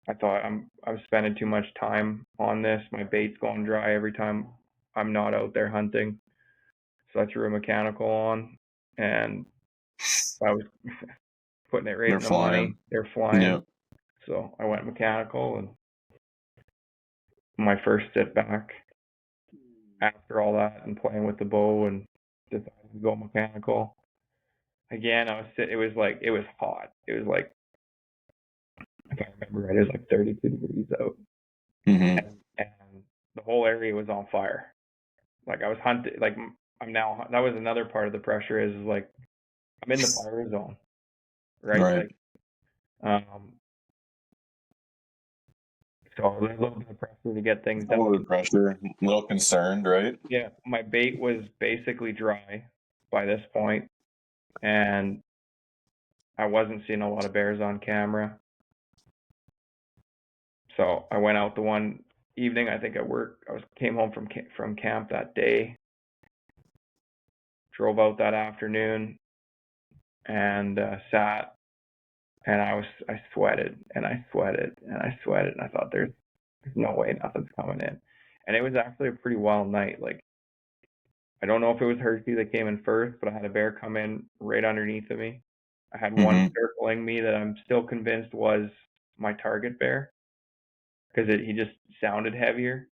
I thought I'm spending too much time on this. My bait's going dry every time I'm not out there hunting. So I threw a mechanical on, and I was putting it right They're in the money. flying. They're flying. Yep. So I went mechanical, and my first sit back after all that and playing with the bow, and decided to go mechanical. Again, it was like, it was hot. It was like, if I remember right, it was like 32 degrees out, Mm-hmm. and the whole area was on fire. Like I was hunting, like that was another part of the pressure is like I'm in the fire zone, right? Right. Like, um, so there's a little bit of pressure to get things A little bit done. of pressure. A little concerned, right? Yeah, my bait was basically dry by this point, and I wasn't seeing a lot of bears on camera. So I went out the one evening. I think at work, came home from camp that day. Drove out that afternoon and sat, and I sweated and I sweated and I sweated, and I thought there's no way nothing's coming in. And it was actually a pretty wild night. Like I don't know if it was Hershey that came in first, but I had a bear come in right underneath of me. I had one Mm-hmm. circling me that I'm still convinced was my target bear because he just sounded heavier.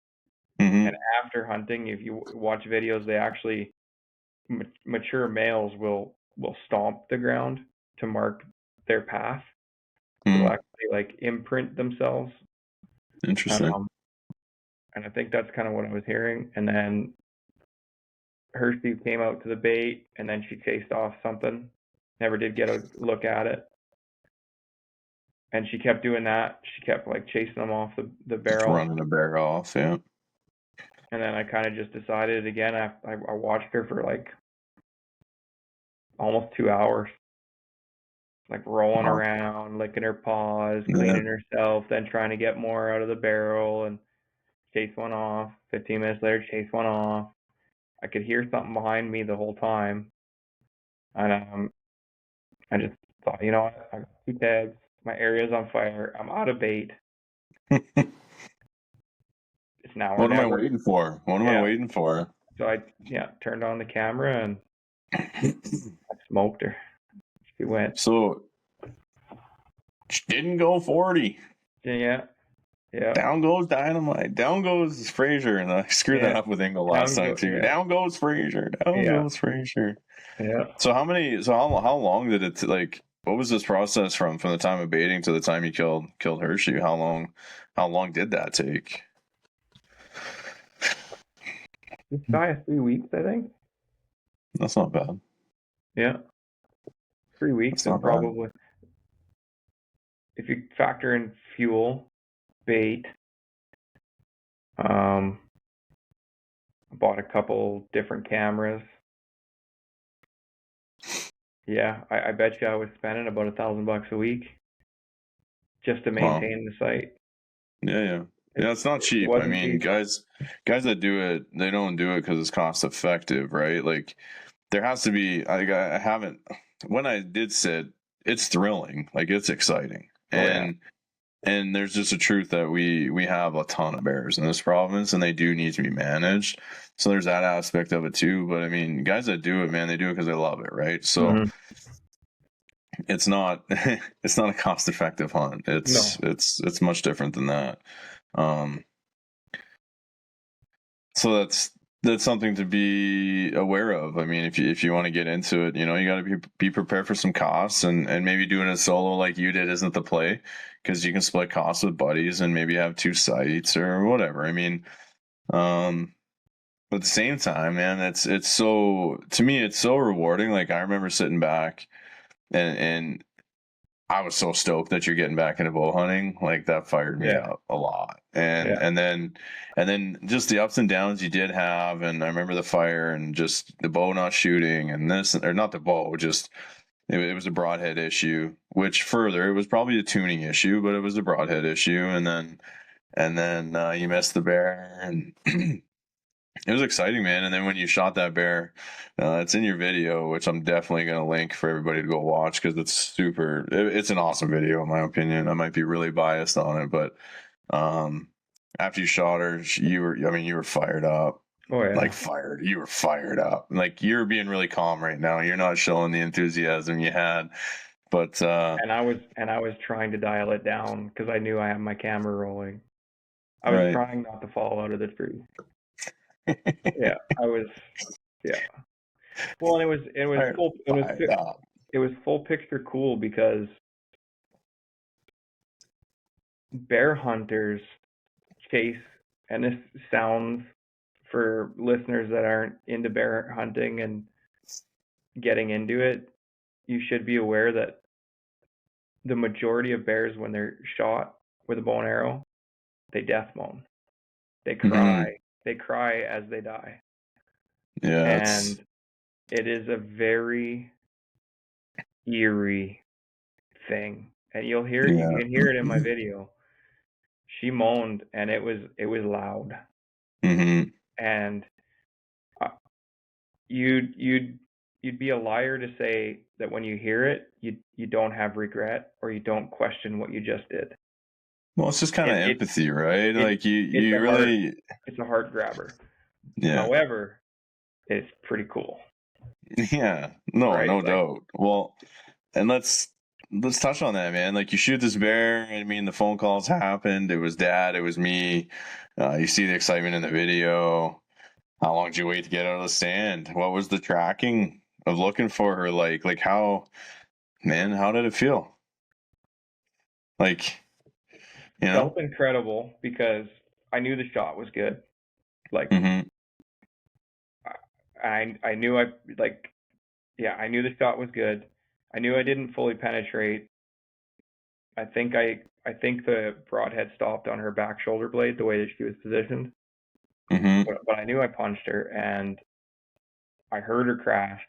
And Mm-hmm. after hunting, if you watch videos, they actually mature males will stomp the ground to mark their path. So they'll Mm-hmm. actually like imprint themselves. Interesting. Um, and I think that's kind of what I was hearing. And then Hershey came out to the bait, and then she chased off something. Never did get a look at it. And she kept doing that. She kept like chasing them off the Just barrel. running a bear off. Yeah. And then I kind of just decided again. I watched her for like almost 2 hours, like rolling Wow. around, licking her paws, Yeah. cleaning herself, then trying to get more out of the barrel and chase one off. 15 minutes later, chase one off. I could hear something behind me the whole time. And I just thought, you know what? I got 2 tags. My area's on fire. I'm out of bait. It's now or What am I never. waiting for? What am I Yeah. waiting for? So I turned on the camera and I smoked her. She went. So didn't go 40. Yeah. Yeah. Down goes Dynamite. Down goes Fraser. And I screwed that Yeah. up with Engel last Down time go. too. Yeah. Down goes Fraser. Down Yeah. goes Fraser. Yeah. So how long did it like what was this process from the time of baiting to the time you killed Hershey? How long did that take? Just shy of 3 weeks, I think. That's not bad. Yeah. 3 weeks That's and not bad. probably, if you factor in fuel, bait, um, bought a couple different cameras. Yeah, I bet you I was spending about $1,000 a week just to Wow. maintain the site. Yeah. It's not It cheap. I wasn't mean, cheap. guys that do it, they don't do it because it's cost effective, right? Like there has to be. I haven't. When I did sit, it's thrilling. Like it's exciting, Oh yeah. and there's just a truth that we have a ton of bears in this province, and they do need to be managed. So there's that aspect of it too. But I mean, guys that do it, man, they do it because they love it, right? So Mhm. it's not it's not a cost effective hunt. No. It's much different than that. Um, so that's something to be aware of. I mean, if you want to get into it, you know, you got to be prepared for some costs, and maybe doing it solo like you did isn't the play, because you can split costs with buddies and maybe have two sites or whatever. I mean, but at the same time, man, it's so, to me it's so rewarding. Like I remember sitting back and I was so stoked that you're getting back into bow hunting. Like that fired me Yeah. up a lot. And Yeah. then just the ups and downs you did have. And I remember the fire and just the bow not shooting and this, or not the bow, just it was a broadhead issue, which further it was probably a tuning issue, but it was a broadhead issue. And then you missed the bear and it was exciting, man. And then when you shot that bear, it's in your video, which I'm definitely going to link for everybody to go watch because it's an awesome video, in my opinion. I might be really biased on it, but um, after you shot her, you were fired up. Oh Like yeah. you were fired up. Like you're being really calm right now. You're not showing the enthusiasm you had, but And I was trying to dial it down because I knew I had my camera rolling. I was right. trying not to fall out of the tree. Yeah, I was. Yeah. Well, and it was full Fired up. it was full picture cool because bear hunters chase, and this sounds, for listeners that aren't into bear hunting and getting into it, you should be aware that the majority of bears, when they're shot with a bow and arrow, they death moan. They Mm-hmm. cry. They cry as they die. Yeah, it's And it is a very eerie thing. And you yeah. can hear it in my video. She moaned and it was loud. Mm-hmm. And uh, you'd be a liar to say that when you hear it, you don't have regret or you don't question what you just did. Well, it's just kind of It it empathy, right? it Like you, it's you a heart really, it's a heart grabber. yeah, However, it's pretty cool, yeah, no, right? no Like, doubt. Well, and let's touch on that, man. Like you shoot this bear. I mean, the phone calls happened. It was Dad. It was me. You see the excitement in the video. How long did you wait to get out of the stand? What was the tracking of looking for her like? Like how, man? How did it feel? Like, you know? felt incredible because I knew the shot was good. Like, Mm-hmm. I knew I like yeah, I knew the shot was good. I knew I didn't fully penetrate. I think the broadhead stopped on her back shoulder blade the way that she was positioned. Mm-hmm. But I knew I punched her and I heard her crash.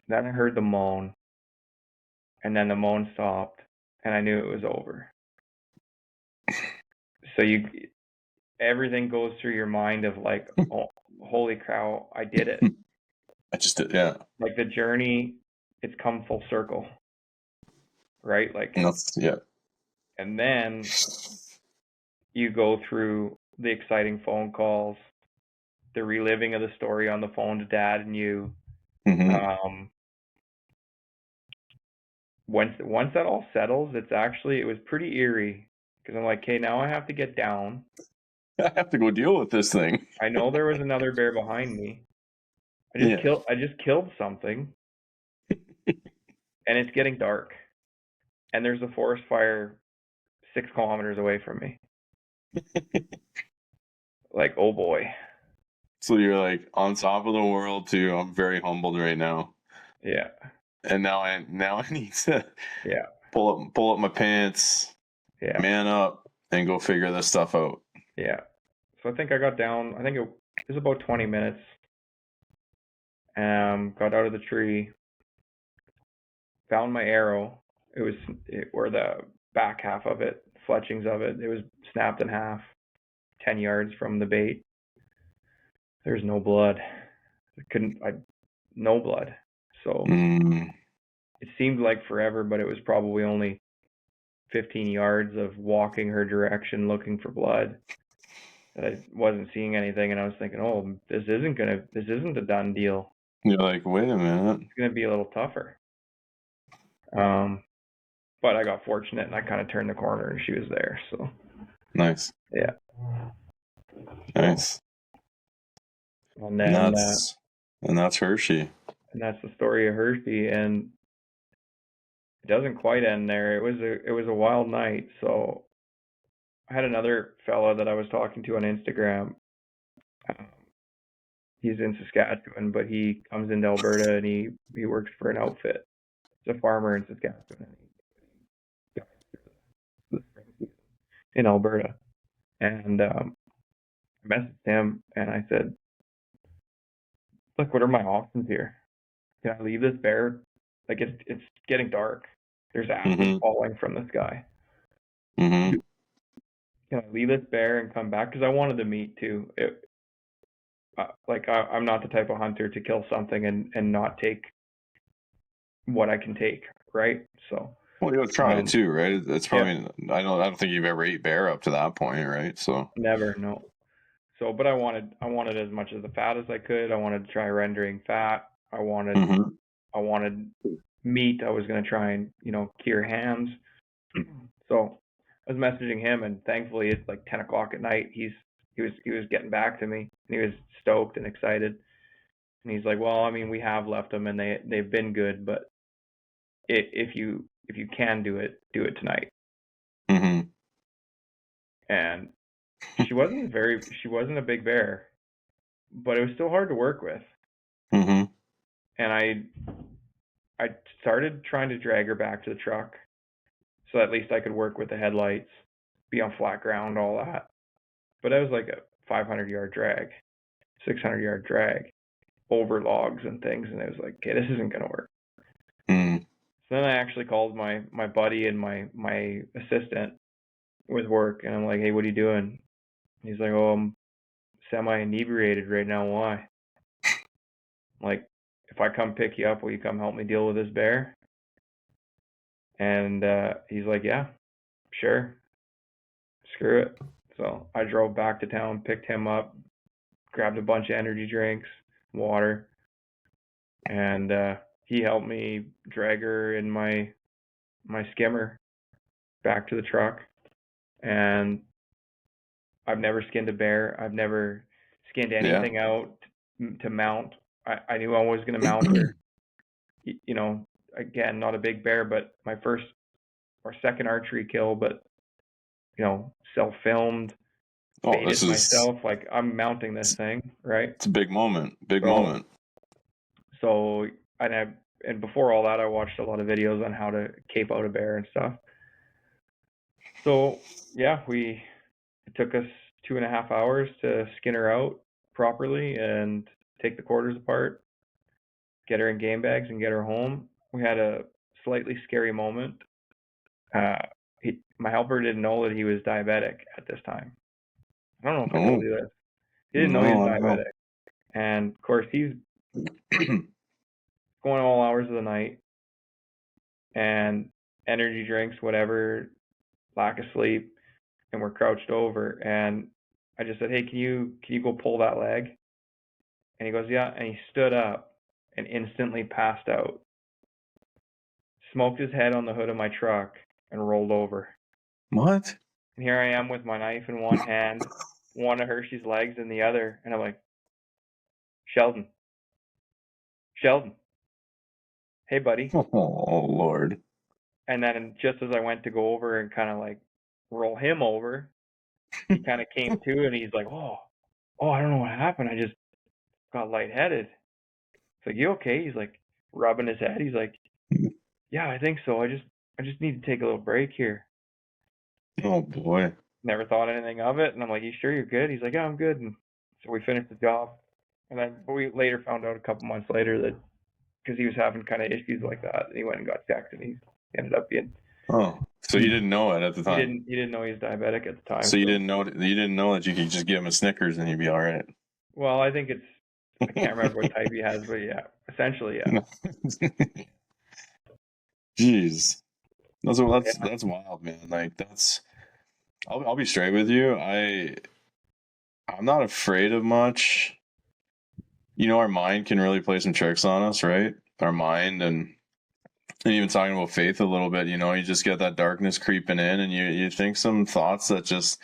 Then I heard the moan and then the moan stopped and I knew it was over. So everything goes through your mind of like, oh, holy cow, I did it. I just did, yeah. Like the journey, it's come full circle, right? Like, And that's yeah. and then you go through the exciting phone calls, the reliving of the story on the phone to dad and you. Mm-hmm. Once that all settles, it was pretty eerie because I'm like, okay, now I have to get down. I have to go deal with this thing. I know there was another bear behind me. Yeah. I just killed something, and it's getting dark, and there's a forest fire 6 kilometers away from me. Like, oh boy. So you're like on top of the world too. I'm very humbled right now. Yeah. And now I need to Yeah. pull up my pants, Yeah. man up, and go figure this stuff out. Yeah. So I think I got down. I think it was about 20 minutes. Got out of the tree, found my arrow. Where the back half of it, fletchings of it, it was snapped in half, 10 yards from the bait. There's no blood. No blood. So Mm. it seemed like forever, but it was probably only 15 yards of walking her direction looking for blood. That I wasn't seeing anything, and I was thinking, oh, this isn't a done deal. You're like, wait a minute. It's gonna be a little tougher. Um, but I got fortunate, and I kind of turned the corner, and she was there. So Nice. yeah. Nice. And And then that's Hershey. and that's the story of Hershey, and it doesn't quite end there. It was a wild night. So I had another fella that I was talking to on Instagram. Um, he's in Saskatchewan, but he comes into Alberta and he works for an outfit. He's a farmer in Saskatchewan, and he guides through the spring season in Alberta. And I messaged him and I said, "Look, what are my options here? Can I leave this bear? Like it's getting dark. There's ashes Mm-hmm. falling from the sky. Mm-hmm. Can I leave this bear and come back? Because I wanted the meat too. I'm not the type of hunter to kill something and not take what I can take, right? So Well, you'll try it um, too, right? It's yeah, probably I don't think you've ever ate bear up to that point, right? So never no. So, but I wanted as much of the fat as I could. I wanted to try rendering fat. mm-hmm. I wanted meat. I was gonna try and cure hams. So I was messaging him, and thankfully it's like 10 o'clock at night. He was getting back to me, and he was stoked and excited. And he's like, "Well, I mean, we have left them, and they've been good, but if you can do it tonight." Mm-hmm. And she wasn't a big bear, but it was still hard to work with. Mm-hmm. And I started trying to drag her back to the truck so at least I could work with the headlights, be on flat ground, all that. But it was like a 500-yard drag, 600-yard drag over logs and things, and it was like, okay, this isn't gonna work. Mm. So then I actually called my buddy and my assistant with work, and I'm like, hey, what are you doing? He's like, oh, I'm semi inebriated right now. Why? I'm like, if I come pick you up, will you come help me deal with this bear? And he's like, yeah, sure, screw it. So I drove back to town, picked him up, grabbed a bunch of energy drinks, water, and he helped me drag her in my skimmer back to the truck. And I've never skinned a bear. I've never skinned Yeah. anything out to mount. I knew I was going to mount her. You know, again, not a big bear, but my first or second archery kill, but self-filmed, Oh, baited myself. Like I'm mounting this thing, right? it's a big moment. Big So, moment. so and before all that, I watched a lot of videos on how to cape out a bear and stuff. So yeah, it took us 2.5 hours to skin her out properly and take the quarters apart, get her in game bags, and get her home. We had a slightly scary moment. Uh, my helper didn't know that he was diabetic at this time. I don't know if I told Oh, you this. He didn't know he was no, I don't know. diabetic. And of course, he's going all hours of the night and energy drinks, whatever, lack of sleep, and we're crouched over. And I just said, hey, can you go pull that leg? And he goes, yeah. And he stood up and instantly passed out, smoked his head on the hood of my truck, and rolled over. What? And here I am with my knife in one hand, one of Hershey's legs in the other, and I'm like, Sheldon, Sheldon, hey buddy. Oh Lord. And then just as I went to go over and kind of like roll him over, he kind of came to and he's like, oh, I don't know what happened. I just got lightheaded. It's like, you okay? He's like rubbing his head. He's like, yeah, I think so. I just need to take a little break here. Oh boy. Never thought anything of it. And I'm like, you sure you're good? He's like, yeah, I'm good. And so we finished the job. And then we later found out a couple months later that because he was having kind of issues like that, and he went and got checked, and he ended up being. Oh, so you didn't know it at the time. He didn't know he was diabetic at the time. So you didn't know that you could just give him a Snickers and he'd be all right. Well, I think I can't remember what type he has, but yeah, essentially, yeah. Jeez, that's Yeah. that's wild, man. Like I'll be straight with you. I'm not afraid of much. Our mind can really play some tricks on us, right? Our mind and even talking about faith a little bit, you just get that darkness creeping in and you think some thoughts that just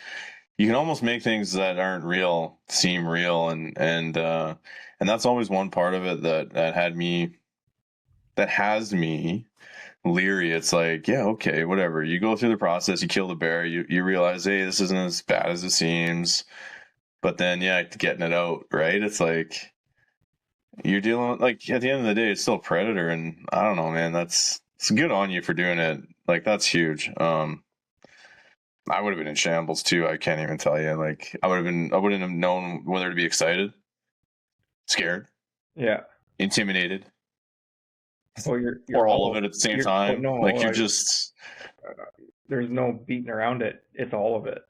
you can almost make things that aren't real seem real and that's always one part of it that has me leery. It's like, yeah, okay, whatever. You go through the process, you kill the bear, you realize, hey, this isn't as bad as it seems. But then yeah, getting it out, right? It's like you're dealing with, like, at the end of the day, it's still a predator, and I don't know, man. It's good on you for doing it. Like, that's huge. I would have been in shambles too. I can't even tell you. Like, I wouldn't have known whether to be excited, scared, Yeah. intimidated, Oh, you're or all of all it at the same you're. Oh time. Like, no, you're just there's no beating around it. It's all of it,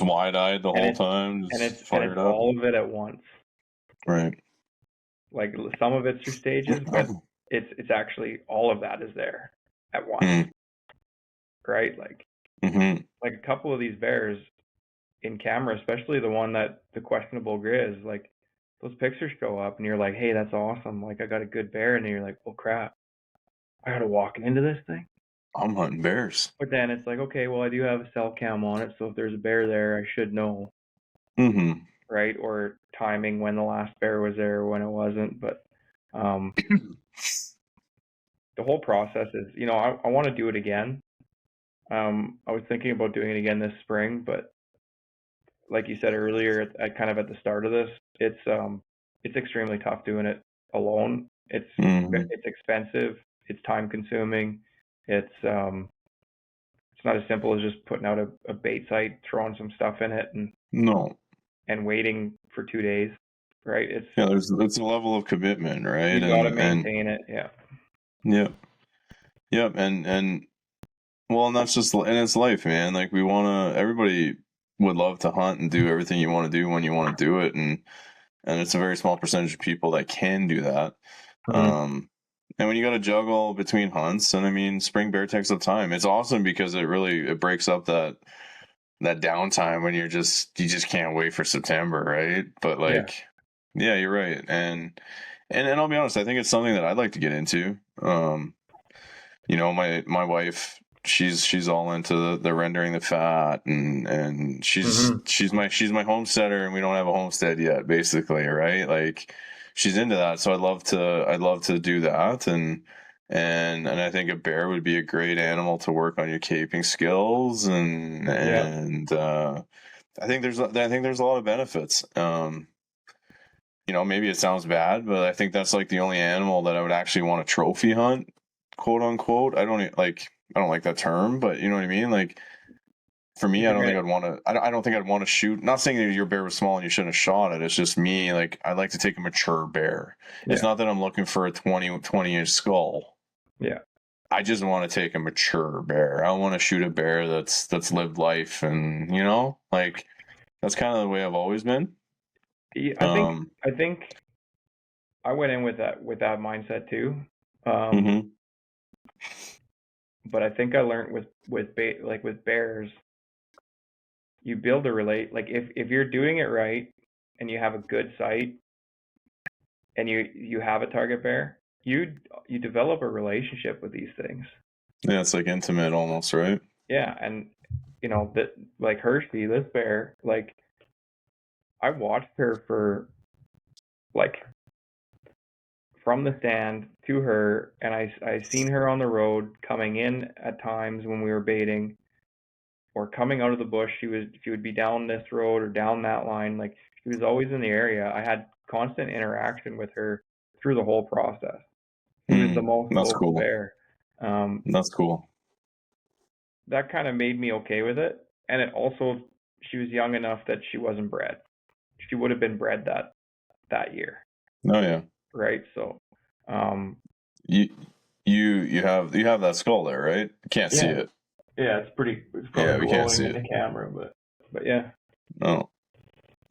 wide eyed the and whole time, just it's fired up. all of it at once. Right. Like some of it's through stages, but it's actually all of that is there at once, Mm. right? Like Mm-hmm. like a couple of these bears in camera, especially the questionable grizz, like those pictures show up and you're like, hey, that's awesome. Like I got a good bear, and then you're like, well, crap, I gotta walk into this thing. I'm hunting bears. But then it's like, okay, well, I do have a cell cam on it, so if there's a bear there, I should know, Mm-hmm. right? Or timing when the last bear was there or when it wasn't. But um, the whole process is, I want to do it again. I was thinking about doing it again this spring, but like you said earlier, at kind of at the start of this, it's extremely tough doing it alone. Mm-hmm. It's expensive. It's time consuming. It's not as simple as just putting out a bait site, throwing some stuff in it, No. and waiting for 2 days, right? Yeah, it's a level of commitment, right? You got to And maintain it. Yeah. yep, yep, and well, and that's just, and it's life, man. Like, everybody would love to hunt and do everything you want to do when you want to do it, and it's a very small percentage of people that can do that. Mm-hmm. And when you got to juggle between hunts, and I mean, spring bear takes up time. It's awesome because it breaks up that downtime when you just can't wait for September, right? But Yeah. like, yeah, you're right, and I'll be honest, I think it's something that I'd like to get into. My wife, she's all into the rendering the fat, and Mm-hmm. she's my homesteader, and we don't have a homestead yet, basically, right? Like, she's into that, so I'd love to do that, and I think a bear would be a great animal to work on your caping skills, Yeah. I think there's a lot of benefits. Maybe it sounds bad, but I think that's like the only animal that I would actually want to trophy hunt, quote unquote. I don't like that term, but you know what I mean? Like, for me, If I you're don't think gonna, I'd want to, I don't think I'd want to shoot. Not saying that your bear was small and you shouldn't have shot it. It's just me. Like, I like to take a mature bear. It's yeah. not that I'm looking for a 20-inch skull. Yeah. I just want to take a mature bear. I want to shoot a bear that's lived life, and like, that's kind of the way I've always been. I think Um, I think I went in with that mindset too. Um, mhm. but I think I learned with bears, you build a like if you're doing it right and you have a good site and you have a target bear, you develop a relationship with these things. Yeah, it's like intimate almost, right? Yeah, and that like Hershey, this bear, like I watched her for like from the stand to her, and I seen her on the road coming in at times when we were baiting, or coming out of the bush. She would be down this road or down that line. Like she was always in the area. I had constant interaction with her through the whole process. She was the most That's local cool. bear. Um, That's cool. that kind of made me okay with it, and it also she was young enough that she wasn't bred. She would have been bred that year, Oh yeah. right? So, um, You you have that skull there, right? You can't see yeah, it. yeah, it's Yeah, probably we can't glowing see in it. the camera, but yeah, No.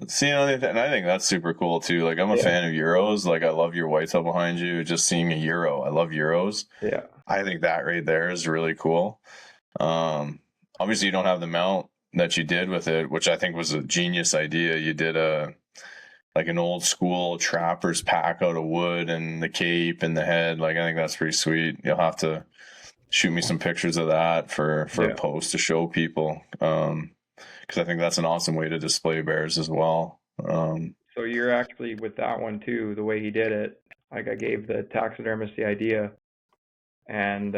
See, and I think that's super cool too. Like, I'm a yeah, fan of Euros. Like, I love your whitetail behind you. Just seeing a Euro, I love Euros. yeah, I think that right there is really cool. Obviously, you don't have the mount that you did with it, which I think was a genius idea. You did a like an old school trapper's pack out of wood and the cape and the head. Like, I think that's pretty sweet. You'll have to shoot me some pictures of that for a yeah. post to show people. Because I think that's an awesome way to display bears as well. So you're actually with that one too, the way he did it. Like I gave the taxidermist the idea, and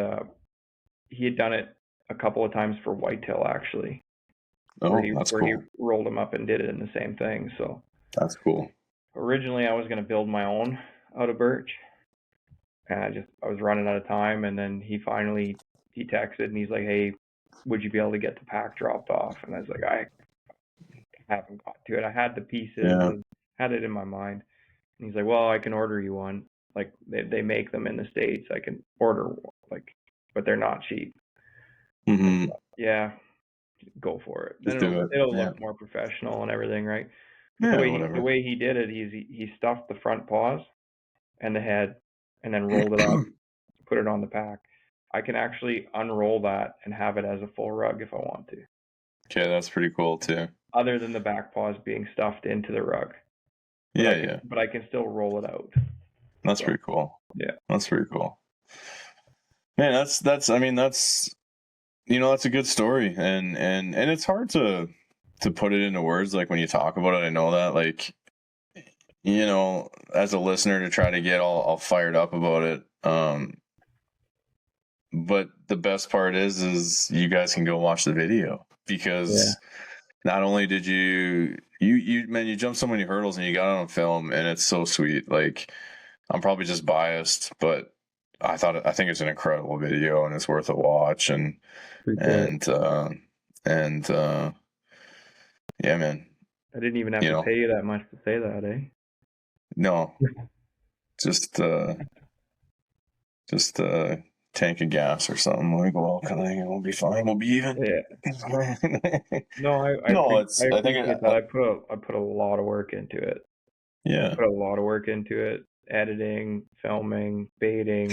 he had done it a couple of times for whitetail actually, where Oh, he that's where he cool. rolled them up and did it in the same thing. So That's cool. originally I was gonna build my own out of birch, and I was running out of time, and then he texted and he's like, "Hey, would you be able to get the pack dropped off?" And I was like, "I haven't got to it. I had the pieces Yeah. and had it in my mind." And he's like, "Well, I can order you one. Like they make them in the States. I can order like, but they're not cheap." I Mm-hmm. thought, yeah, go for it. Then Just do it. it'll Yeah. look more professional and everything, right? But Yeah. the Whatever. way he did it, he stuffed the front paws and the head, and then rolled it up, put it on the pack. I can actually unroll that and have it as a full rug if I want to. Okay, that's pretty cool too. Other than the back paws being stuffed into the rug, Yeah. Yeah. but I can still roll it out. That's So pretty cool. yeah, That's pretty cool. Man, that's. I mean, that's that's a good story, and it's hard to put it into words. Like when you talk about it, I know that like as a listener to try to get all fired up about it. But the best part is you guys can go watch the video yeah, because not only did you man, you jumped so many hurdles and you got it on film and it's so sweet. Like I'm probably just biased, but I think it's an incredible video and it's worth a watch appreciate it. and and yeah, man, I didn't even have you to know, pay you that much to say that, eh? no, just just tank of gas or something. Like, well, kind of thing, we'll be fine. We'll be even. Yeah. No, No, I it's. I think. appreciate that. I put a lot of work into it. I Yeah. put a lot of work into it. Editing, filming, baiting,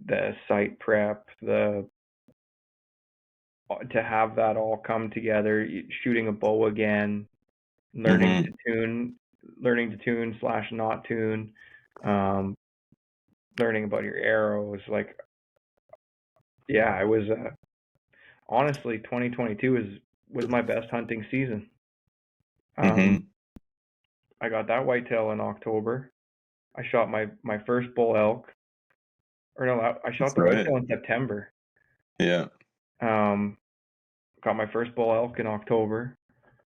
the site prep, the to have that all come together, shooting a bow again, learning Mm-hmm. to tune, learning to tune slash not tune, um, learning about your arrows. Like, yeah, it was honestly 2022 was my best hunting season. Um, Mm-hmm. I got that whitetail in October. I shot my first bull elk, or no, I shot That's the right. whitetail in September. Yeah. Um, got my first bull elk in October,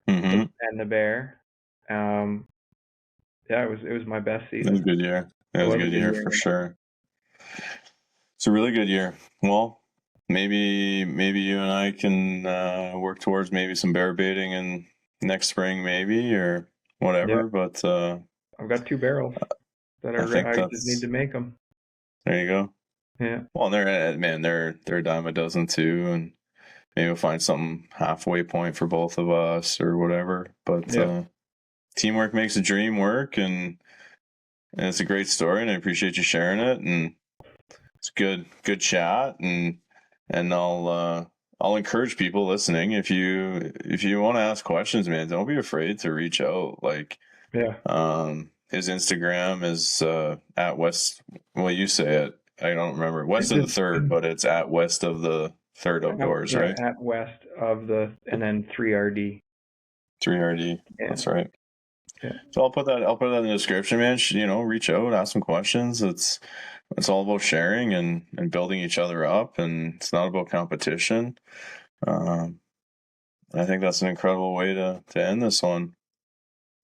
Mm-hmm. and the bear. Um, yeah, it was my best It was a season. good year. It It was a was a good good year year. for sure. It's a really good year. Well, maybe you and I can work towards maybe some bear baiting in next spring, maybe or Yeah, whatever. But I've got 2 barrels that I think I just need that's to make them. there. You go. Yeah, Well, they're a dime a dozen too, and maybe we'll find something halfway point for both of us or whatever. But yeah, teamwork makes a dream work, and it's a great story, and I appreciate you sharing it. And it's good chat, and I'll encourage people listening, if you want to ask questions, man, don't be afraid to reach out. Like, Yeah. his Instagram is at West. Well, you say it. I don't remember. West It's of the just Third, but it's at West of the Third Outdoors, right? at west of the, and then 3RD. 3RD. Yeah. That's right. Yeah. So I'll put that in the description, man. You know, reach out, ask some questions. It's all about sharing and building each other up, and it's not about competition. I think that's an incredible way to end this one.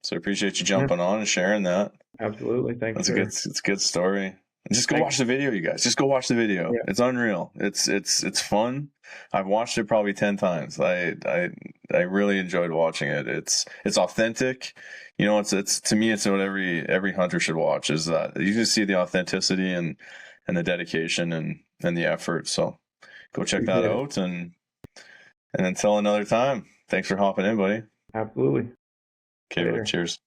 So I appreciate you jumping on and sharing that. Absolutely. Thanks That's for. it's a good story. And just go Thanks. watch the video, you guys. Just go watch the video. Yeah. It's unreal. It's fun. I've watched it probably 10 times. I really enjoyed watching it. It's authentic. You know, it's to me, it's what every hunter should watch, is that you just see the authenticity and the dedication and the effort. So go check that Appreciate it. out, and until another time, thanks for hopping in, buddy. Absolutely. Okay, Later. cheers.